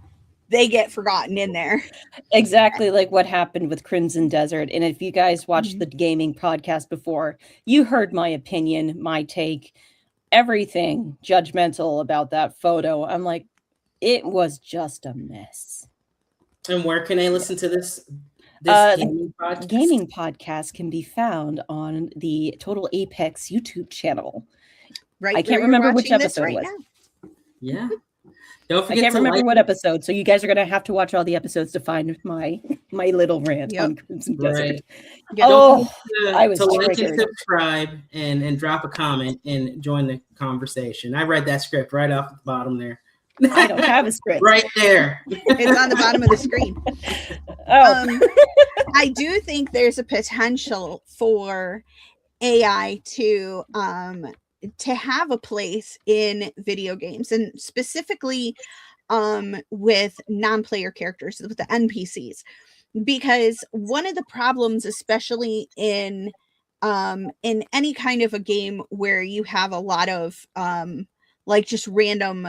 they get forgotten in there. Exactly like what happened with Crimson Desert. And if you guys watched the gaming podcast before, you heard my opinion, my take, everything judgmental about that photo. I'm like, it was just a mess. And where can I listen to this gaming podcast can be found on the Total Apex YouTube channel. Right. I can't remember which episode it was. Now. Yeah. Don't forget. I can't remember what episode, so you guys are gonna have to watch all the episodes to find my little rant on Crimson Desert. I was like and subscribe and drop a comment and join the conversation. I read that script right off the bottom there. I don't have a script. Right there. It's on the bottom of the screen. I do think there's a potential for AI to have a place in video games, and specifically with non-player characters, with the NPCs, because one of the problems, especially in any kind of a game where you have a lot of just random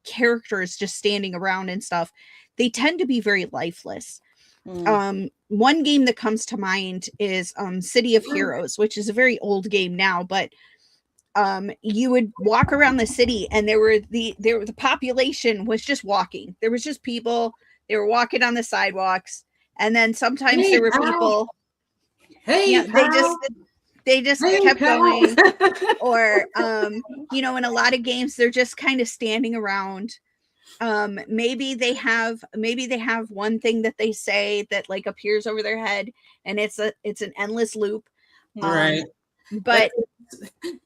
characters just standing around and stuff, they tend to be very lifeless. One game that comes to mind is City of Heroes, which is a very old game now, but you would walk around the city and the population was just walking. There was just people, they were walking on the sidewalks, and then sometimes there were people Hey, Yeah, pal. they just Hey, kept pal. going. Or you know, in a lot of games they're just kind of standing around. Maybe they have one thing that they say that like appears over their head, and it's an endless loop. Right. But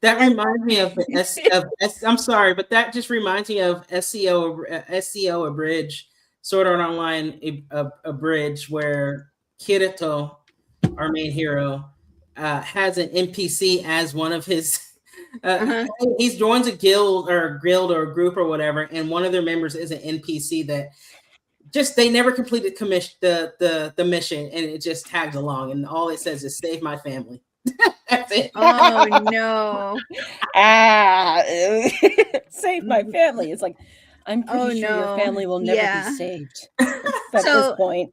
That reminds me of I'm sorry, but that just reminds me of SEO Abridge, Sword Art Online Abridge, where Kirito, our main hero, has an NPC as one of his. He joins a guild or a group or whatever, and one of their members is an NPC that just they never completed the mission, and it just tags along, and all it says is "Save my family." That's it. oh no. Save my family. It's like, I'm pretty sure your family will never be saved at this point.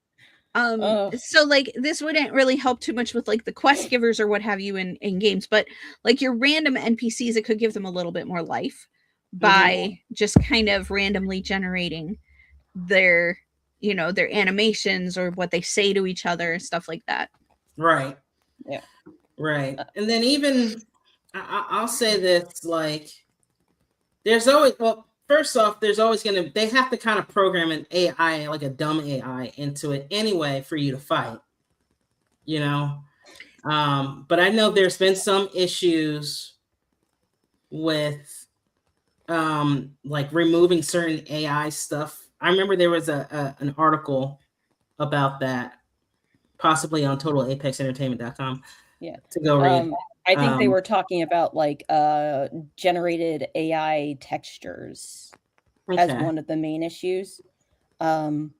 So like this wouldn't really help too much with like the quest givers or what have you in games, but like your random NPCs, it could give them a little bit more life by just kind of randomly generating their, you know, their animations or what they say to each other and stuff like that. Right. Yeah. Right. And then even I'll say this, like there's always, well, first off, there's always they have to kind of program an AI, like a dumb AI into it anyway for you to fight, you know? But I know there's been some issues with like removing certain AI stuff. I remember there was an article about that, possibly on totalapexentertainment.com. Yeah. To go read. I think they were talking about like generated AI textures as one of the main issues. And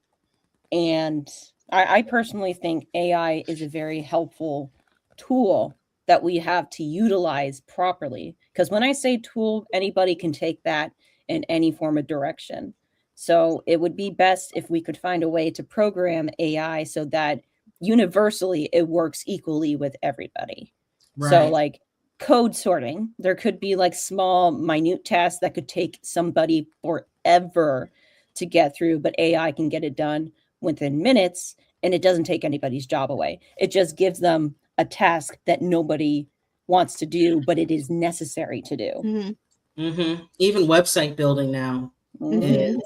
I personally think AI is a very helpful tool that we have to utilize properly. Because when I say tool, anybody can take that in any form of direction. So it would be best if we could find a way to program AI so that universally it works equally with everybody. Right. So like code sorting, there could be like small, minute tasks that could take somebody forever to get through, but AI can get it done within minutes, and it doesn't take anybody's job away. It just gives them a task that nobody wants to do, but it is necessary to do. Mm-hmm. Mm-hmm. Even website building now is,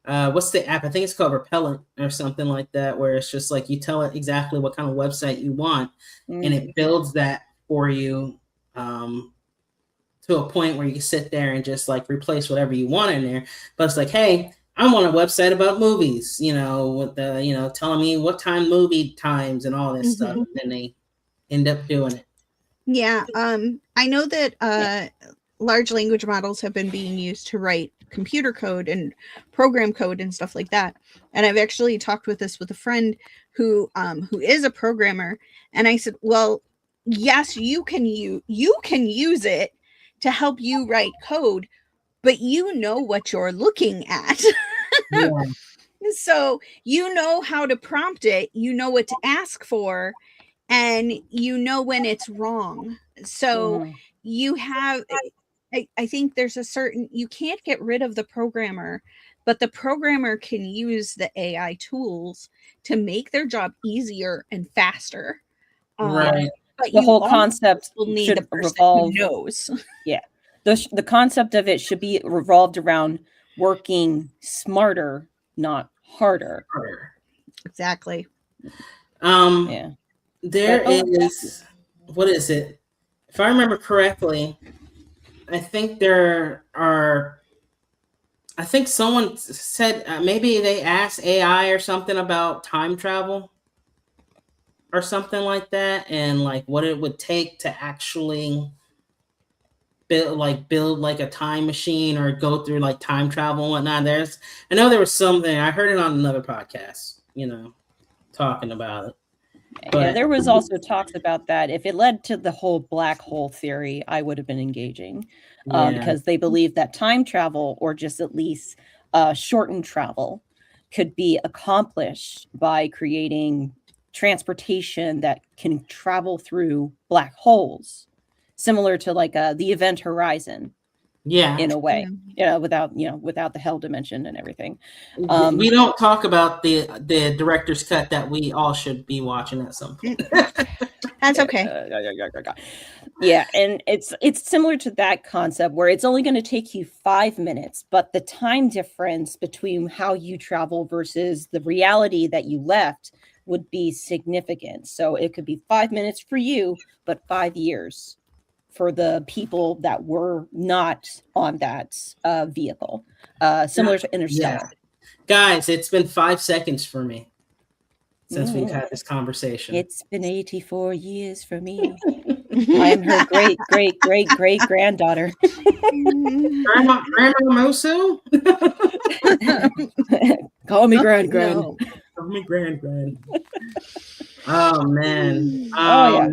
what's the app? I think it's called Repellent or something like that, where it's just like you tell it exactly what kind of website you want, and it builds that for you to a point where you can sit there and just like replace whatever you want in there. But it's like, hey, I want a website about movies, you know, with the, you know, telling me what time movie times and all this stuff. And then they end up doing it. Yeah. I know that large language models have been being used to write computer code and program code and stuff like that. And I've actually talked with this with a friend who is a programmer. And I said, well, yes, you can use it to help you write code, but you know what you're looking at. Yeah. So you know how to prompt it, you know what to ask for, and you know when it's wrong. So you have, I think there's a certain, you can't get rid of the programmer, but the programmer can use the AI tools to make their job easier and faster. Right. But the whole concept should revolve. Knows. Yeah. The concept of it should be revolved around working smarter, not harder. Exactly. Yeah. There is, what is it? If I remember correctly, I think someone said maybe they asked AI or something about time travel or something like that, and like what it would take to actually build like a time machine or go through like time travel and whatnot. I know there was something, I heard it on another podcast, you know, talking about it. But, yeah, there was also talks about that. If it led to the whole black hole theory, I would have been engaging because they believe that time travel, or just at least shortened travel, could be accomplished by creating transportation that can travel through black holes, similar to like the Event Horizon. Yeah, in a way, without the hell dimension and everything. We don't talk about the director's cut that we all should be watching at some point. That's okay. Yeah, and it's similar to that concept where it's only going to take you 5 minutes, but the time difference between how you travel versus the reality that you left would be significant. So it could be 5 minutes for you, but 5 years for the people that were not on that vehicle. Similar to Interstellar. Yeah. Guys, it's been 5 seconds for me since we've had this conversation. It's been 84 years for me. I am her great granddaughter. Grandma Mosu? Call me grand. No. Call me grand. Oh man. Yeah.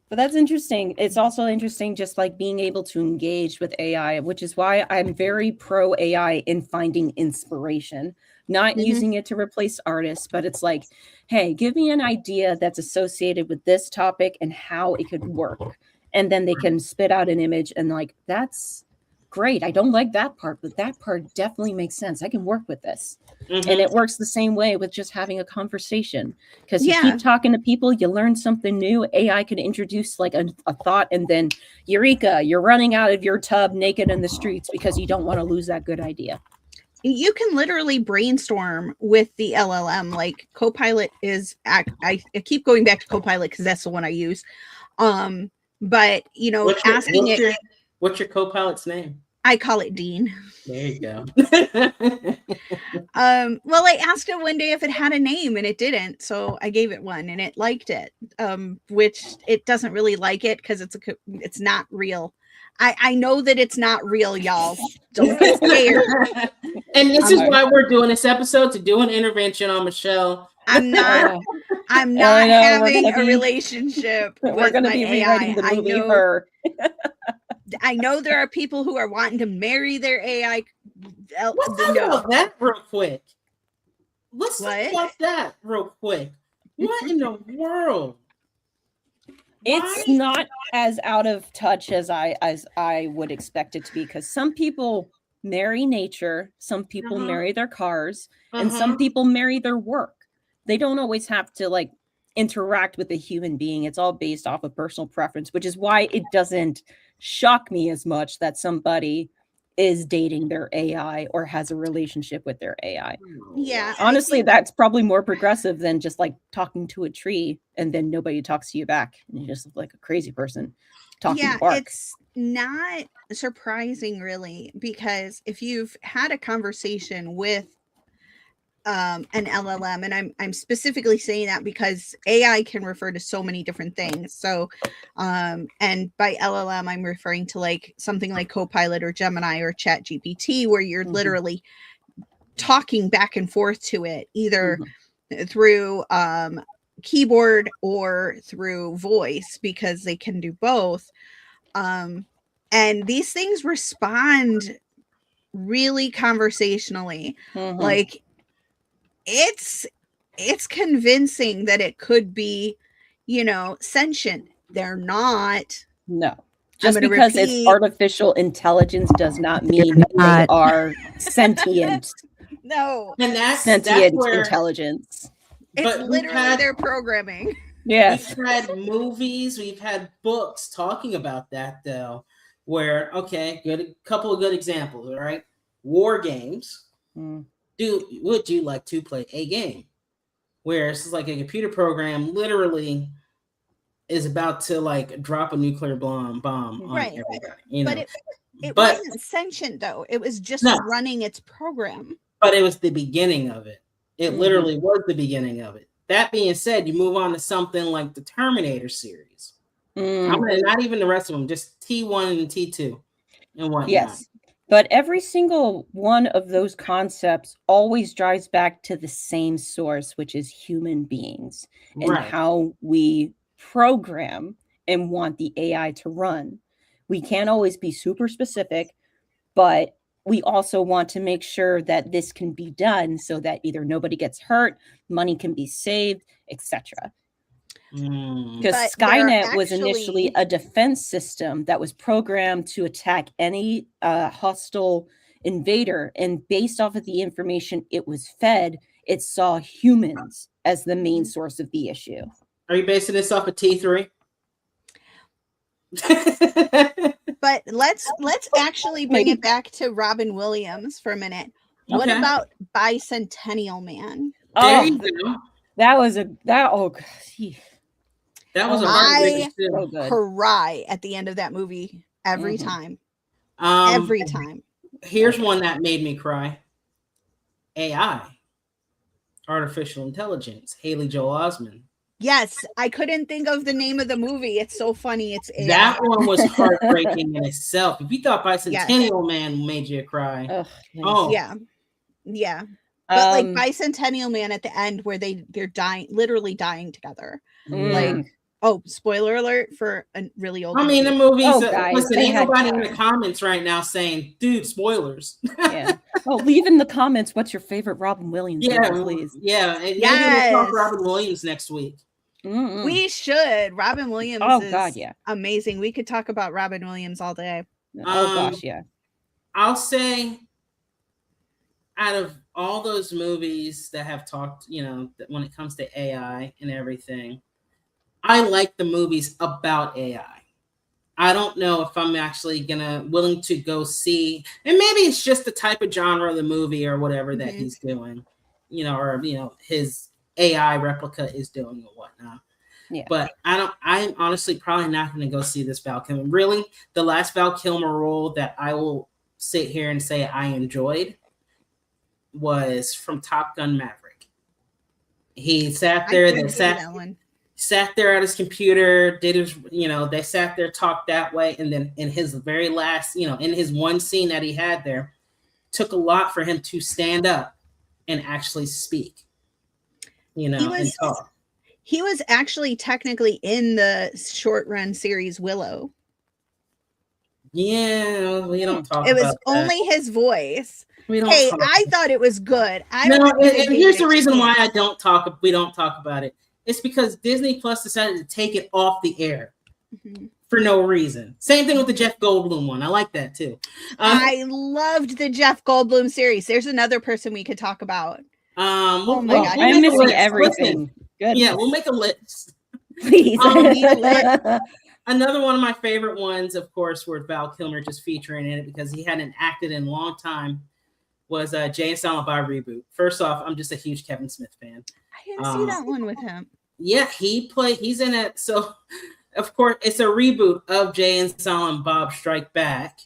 But that's interesting. It's also interesting just like being able to engage with AI, which is why I'm very pro AI in finding inspiration, not using it to replace artists, but it's like, hey, give me an idea that's associated with this topic and how it could work. And then they can spit out an image and like, that's great. I don't like that part, but that part definitely makes sense. I can work with this. And it works the same way with just having a conversation, because you keep talking to people, you learn something new. AI can introduce like a thought, and then eureka, you're running out of your tub naked in the streets because you don't want to lose that good idea. You can literally brainstorm with the LLM. Like Copilot is, I keep going back to Copilot because that's the one I use. But you know, what's your Copilot's name? I call it Dean. There you go. Well, I asked it one day if it had a name and it didn't, so I gave it one and it liked it. Which it doesn't really like it because it's not real. I know that it's not real, y'all. Don't get scared. And this is why we're doing this episode, to do an intervention on Michelle. I'm not having a relationship. We're going to be rewriting the movie Her. I know there are people who are wanting to marry their AI. Let's talk about that real quick. Let's talk about that real quick. What in the world? It's not as out of touch as I would expect it to be, because some people marry nature, some people marry their cars, and some people marry their work. They don't always have to like interact with a human being. It's all based off of personal preference, which is why it doesn't shock me as much that somebody is dating their AI or has a relationship with their AI. Yeah. Honestly, that's probably more progressive than just like talking to a tree and then nobody talks to you back. And you just look like a crazy person talking to bark. It's not surprising really, because if you've had a conversation with an LLM, and I'm specifically saying that because AI can refer to so many different things. So, and by LLM, I'm referring to like something like Copilot or Gemini or ChatGPT, where you're literally talking back and forth to it, either through keyboard or through voice, because they can do both. And these things respond really conversationally, like it's convincing that it could be, you know, sentient. They're not. No. Just because it's artificial intelligence does not mean they are sentient. No. And that's where, intelligence. It's literally their programming. Yes. We've had movies, we've had books talking about that though, where couple of good examples, all right? War games. Would you like to play a game where it's like a computer program literally is about to like drop a nuclear bomb on everybody? You know? But it wasn't sentient though. It was just running its program. But it was the beginning of it. It literally was the beginning of it. That being said, you move on to something like the Terminator series. Not even the rest of them, just T1 and T2 and whatnot. Yes. But every single one of those concepts always drives back to the same source, which is human beings and how we program and want the AI to run. We can't always be super specific, but we also want to make sure that this can be done so that either nobody gets hurt, money can be saved, etc. Because Skynet was initially a defense system that was programmed to attack any hostile invader. And based off of the information it was fed, it saw humans as the main source of the issue. Are you basing this off of T3? But let's actually bring it back to Robin Williams for a minute. What Okay. about Bicentennial Man? There Oh, you go. that was a that. Oh, God. That was a I- heartbreaker too. So good. Cry at the end of that movie every Mhm. time. Um, Every time. Here's one that made me cry. AI, artificial intelligence. Haley Joel Osment. Yes, I couldn't think of the name of the movie. It's so funny. It's AI. That one was heartbreaking in itself. If you thought Bicentennial Man made you cry, Ugh, nice. oh Yeah. But like Um, Bicentennial Man at the end where they're dying, literally dying together. mm, like, Oh, spoiler alert for a really old I mean, the movie. movies. Oh, guys, Listen, they ain't had nobody in the time. comments right now saying, "Dude, spoilers." yeah. Oh, leave in the comments what's your favorite Robin Williams Yeah, movie, please. yeah. And maybe we'll Yes. talk Robin Williams next week. Mm-mm. We should. Robin Williams Oh, is God, yeah. amazing. We could talk about Robin Williams all day. Oh gosh, yeah. I'll say, out of all those movies that have talked, that when it comes to AI and everything, I like the movies about AI. I don't know if I'm actually willing to go see, and maybe it's just the type of genre of the movie or whatever that Mhm. he's doing, or his AI replica is doing or whatnot. Yeah. But I'm honestly probably not going to go see this Val Kilmer. Really, the last Val Kilmer role that I will sit here and say I enjoyed was from Top Gun Maverick. He sat there, I they did see sat that one. there at his computer, did his, they sat there, talked that way. And then in his very last, in his one scene that he had there, took a lot for him to stand up and actually speak, and talk. He was actually technically in the short run series Willow. Yeah, we don't talk It was about that. only his voice. We don't Hey, talk I thought it was good. and here's the reason why we don't talk about it. It's because Disney Plus decided to take it off the air for no reason. Same thing with the Jeff Goldblum one. I like that too. I loved the Jeff Goldblum series. There's another person we could talk about. I'm make a missing list. everything. Listen, Good. yeah, we'll make a list. Please. Another one of my favorite ones, of course, where Val Kilmer just featuring in it because he hadn't acted in a long time, was Jay and Silent Bob reboot. First off, I'm just a huge Kevin Smith fan. I didn't see that one with him. Yeah, he's in it. So, of course, it's a reboot of Jay and Silent Bob Strike Back.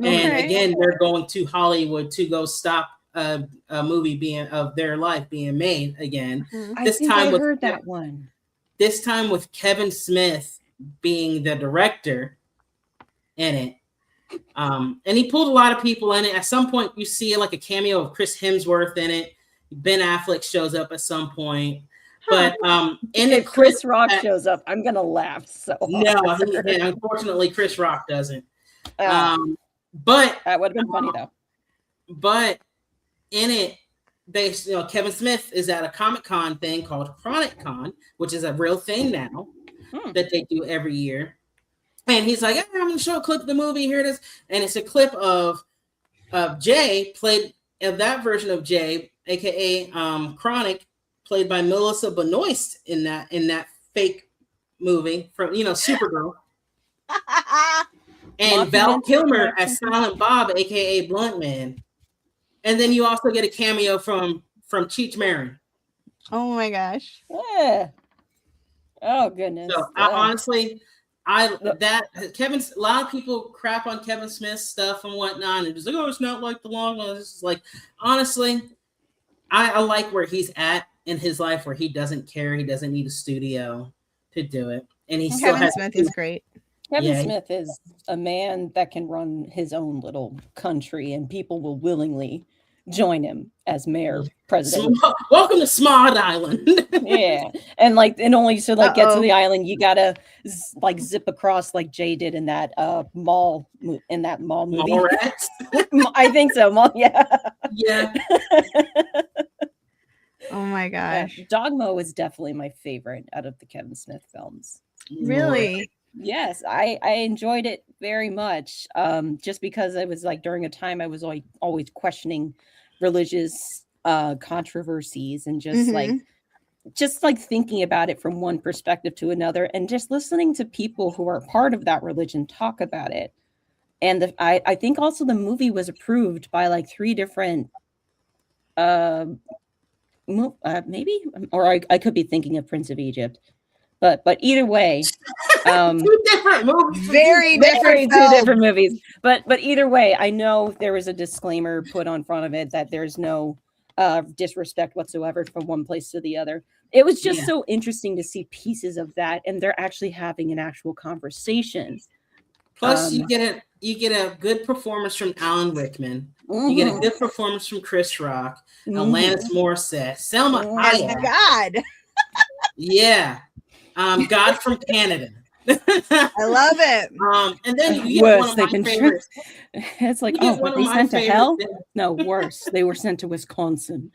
And again, they're going to Hollywood to go stop a movie of their life being made again. I heard that one. This time with Kevin Smith being the director in it. And he pulled a lot of people in it. At some point, you see like a cameo of Chris Hemsworth in it. Ben Affleck shows up at some point. But if Chris Rock shows up, I'm gonna laugh so hard. No, unfortunately, Chris Rock doesn't. But that would have been funny though. But in it, Kevin Smith is at a Comic-Con thing called Chronic Con, which is a real thing now that they do every year. And he's like, hey, I'm going to show a clip of the movie. Here it is. And it's a clip of Jay of that version of Jay, aka Chronic, played by Melissa Benoist in that fake movie from Supergirl. And Val Kilmer as Silent Bob, aka Blunt Man. And then you also get a cameo from Cheech Marin. Oh my gosh. Yeah. Oh goodness. So honestly, a lot of people crap on Kevin Smith's stuff and whatnot, and just like, oh, it's not like the long one. This is like, honestly, I like where he's at in his life, where he doesn't care, he doesn't need a studio to do it, and Kevin Smith is great. Kevin Smith is a man that can run his own little country, and people will willingly join him as mayor, president. Welcome to Smart Island. Yeah, and only to get to the island, you gotta zip across like Jay did in that mall movie. Mallrats? I think so. Yeah. Oh my gosh. Dogma was definitely my favorite out of the Kevin Smith films. Really? Yes, I enjoyed it very much. Just because I was during a time I was always questioning religious controversies and just just like thinking about it from one perspective to another, and just listening to people who are part of that religion talk about it. And I think also the movie was approved by like 3 different maybe, or I could be thinking of Prince of Egypt, but either way, 2 different movies. Very different 2 different movies. But either way, I know there was a disclaimer put on front of it that there's no disrespect whatsoever from one place to the other. It was just so interesting to see pieces of that, and they're actually having an actual conversation. Plus, you get a good performance from Alan Rickman. You get a good performance from Chris Rock, Alanis Morissette, Selma Hayek. Oh my God. Yeah. God from Canada. I love it. And then you get one of my favorites. It's like, oh, were they sent to hell? No, worse. They were sent to Wisconsin.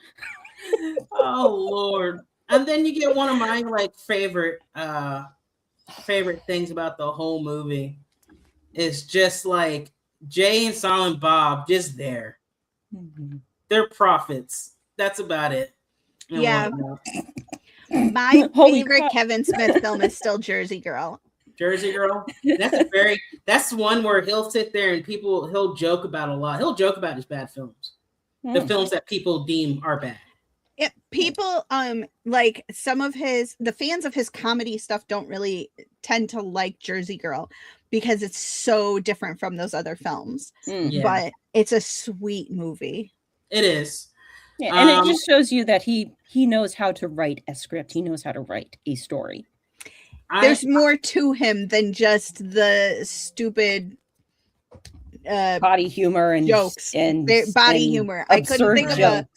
Oh Lord. And then you get one of my like favorite things about the whole movie. Is just like Jay and Silent Bob just there. They're prophets. That's about it. Yeah. My favorite Kevin Smith film is still Jersey Girl. Jersey Girl. That's one where he'll sit there and he'll joke about a lot. He'll joke about his bad films. The films that people deem are bad. Yeah, people like some of the fans of his comedy stuff don't really tend to like Jersey Girl because it's so different from those other films. Yeah. But it's a sweet movie. It is. Yeah, and it just shows you that he knows how to write a script. He knows how to write a story. There's more to him than just the stupid body humor and jokes and body humor. I couldn't think of a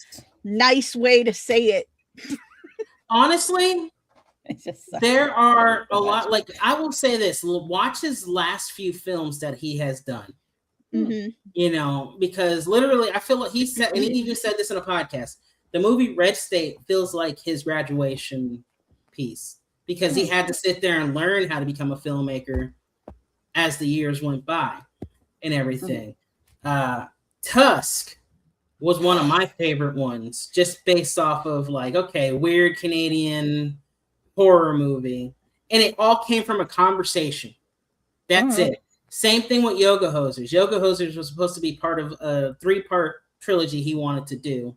nice way to say it. Honestly, there are a lot. Like I will say this: watch his last few films that he has done. You know, because literally, I feel like he said, and he even said this in a podcast. The movie Red State feels like his graduation piece because he had to sit there and learn how to become a filmmaker as the years went by and everything. Tusk was one of my favorite ones, just based off of like, okay, weird Canadian horror movie. And it all came from a conversation. That's it. Same thing with Yoga Hosers. Yoga Hosers was supposed to be part of a 3-part trilogy he wanted to do.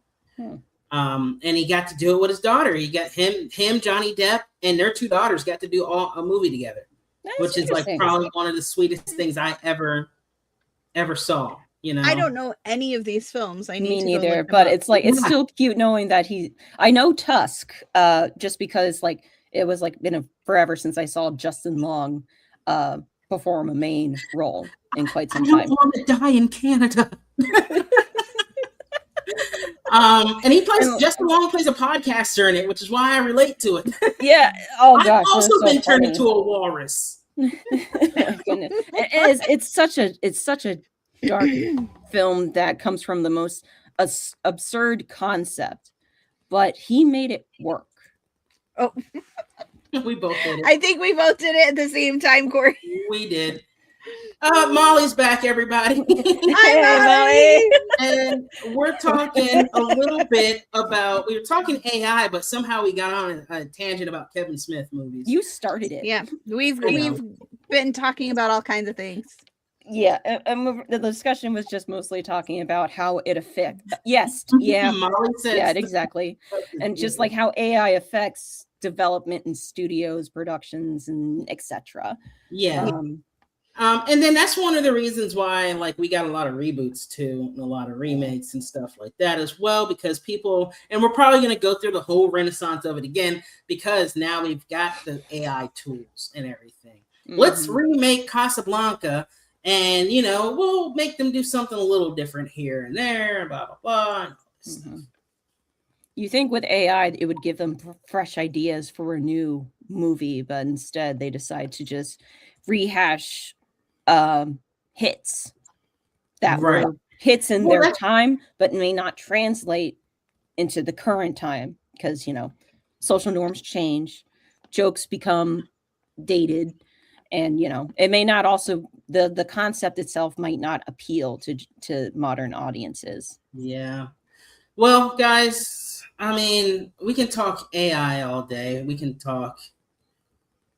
And he got to do it with his daughter. He got him, Johnny Depp, and their 2 daughters got to do a movie together. Which is like probably one of the sweetest things I ever saw. You know, I don't know any of these films. Me neither, but it's like it's still cute knowing that I know Tusk, just because like it was like been forever since I saw Justin Long perform a main role in quite some time. I don't want to die in Canada. And Justin Long plays a podcaster in it, which is why I relate to it. Yeah. Oh gosh. I've also been turned into a walrus. It's such a dark film that comes from the most absurd concept, but he made it work. Oh, we both did it. I think we both did it at the same time, Corey. We did. Molly's back, everybody. Hi, Molly. And we're talking a little bit about, we were talking AI, but somehow we got on a tangent about Kevin Smith movies. You started it. Yeah, we've been talking about all kinds of things. Yeah, and the discussion was just mostly talking about how it affects. Yes, yeah, Molly says yeah, exactly, and just like how AI affects development in studios, productions, and etc. Yeah. And then that's one of the reasons why, like, we got a lot of reboots too, and a lot of remakes and stuff like that as well, because people, and we're probably going to go through the whole renaissance of it again, because now we've got the AI tools and everything. Let's remake Casablanca, and we'll make them do something a little different here and there, blah blah blah. And all this stuff. You think with AI it would give them fresh ideas for a new movie, but instead they decide to just rehash hits that were hits in their time, but may not translate into the current time because social norms change, jokes become dated, and it may not also the concept itself might not appeal to modern audiences. Yeah. Well, guys, I mean, we can talk AI all day. We can talk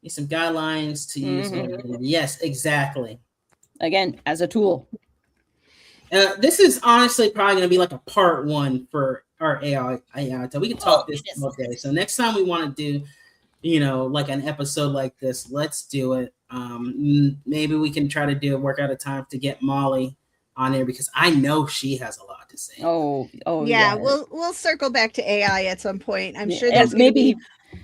some guidelines to use. Yes, exactly. Again, as a tool. This is honestly probably going to be like a part 1 for our AI. So we can talk this all day. So next time we want to do, like an episode like this, let's do it. Maybe we can try to work out a time to get Molly on there because I know she has a lot to say. Oh, yeah. We'll circle back to AI at some point. I'm sure there's maybe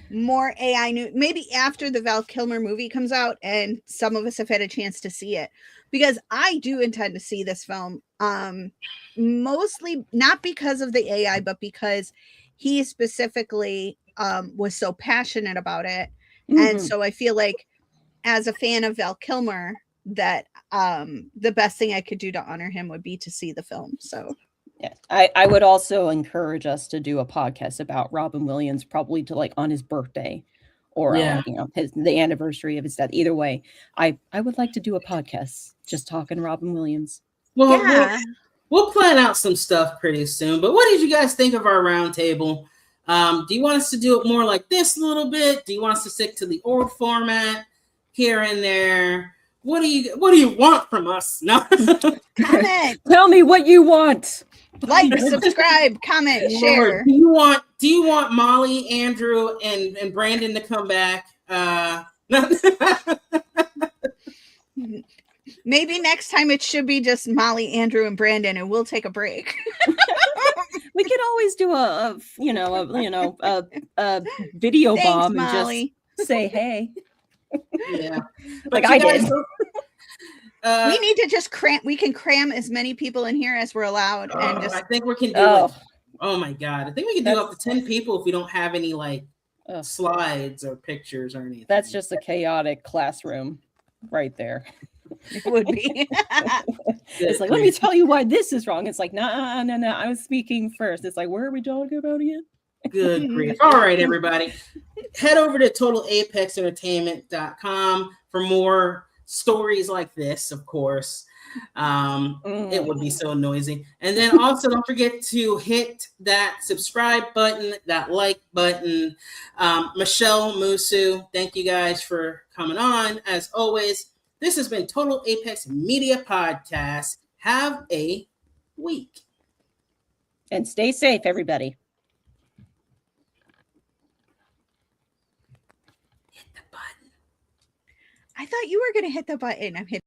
more AI new. Maybe after the Val Kilmer movie comes out, and some of us have had a chance to see it, because I do intend to see this film. Mostly not because of the AI, but because he specifically was so passionate about it, and so I feel like, as a fan of Val Kilmer, that the best thing I could do to honor him would be to see the film. So yeah, I would also encourage us to do a podcast about Robin Williams, probably to like on his birthday or the anniversary of his death. Either way, I would like to do a podcast just talking Robin Williams. Well, yeah. We'll plan out some stuff pretty soon. But what did you guys think of our roundtable? Do you want us to do it more like this a little bit? Do you want us to stick to the old format here and there? What do you want from us? No. Comment. Tell me what you want. Like, subscribe, comment, share. Do you want Molly, Andrew, and Brandon to come back? Maybe next time it should be just Molly, Andrew, and Brandon, and we'll take a break. We could always do a video bomb and Molly. Just say hey. Yeah, like I did. We need to just cram. We can cram as many people in here as we're allowed, and just. I think we can do. Oh my god! I think we can do up to 10 people if we don't have any slides or pictures or anything. That's just a chaotic classroom, right there. It would be. It's like, let me tell you why this is wrong. It's like, no. I was speaking first. It's like, where are we talking about again? Good grief. All right, everybody. Head over to totalapexentertainment.com for more stories like this, of course. It would be so noisy. And then also don't forget to hit that subscribe button, that like button. Michelle, Musu, thank you guys for coming on. As always, this has been Total Apex Media Podcast. Have a week. And stay safe, everybody. I thought you were going to hit the button. I'm hitting.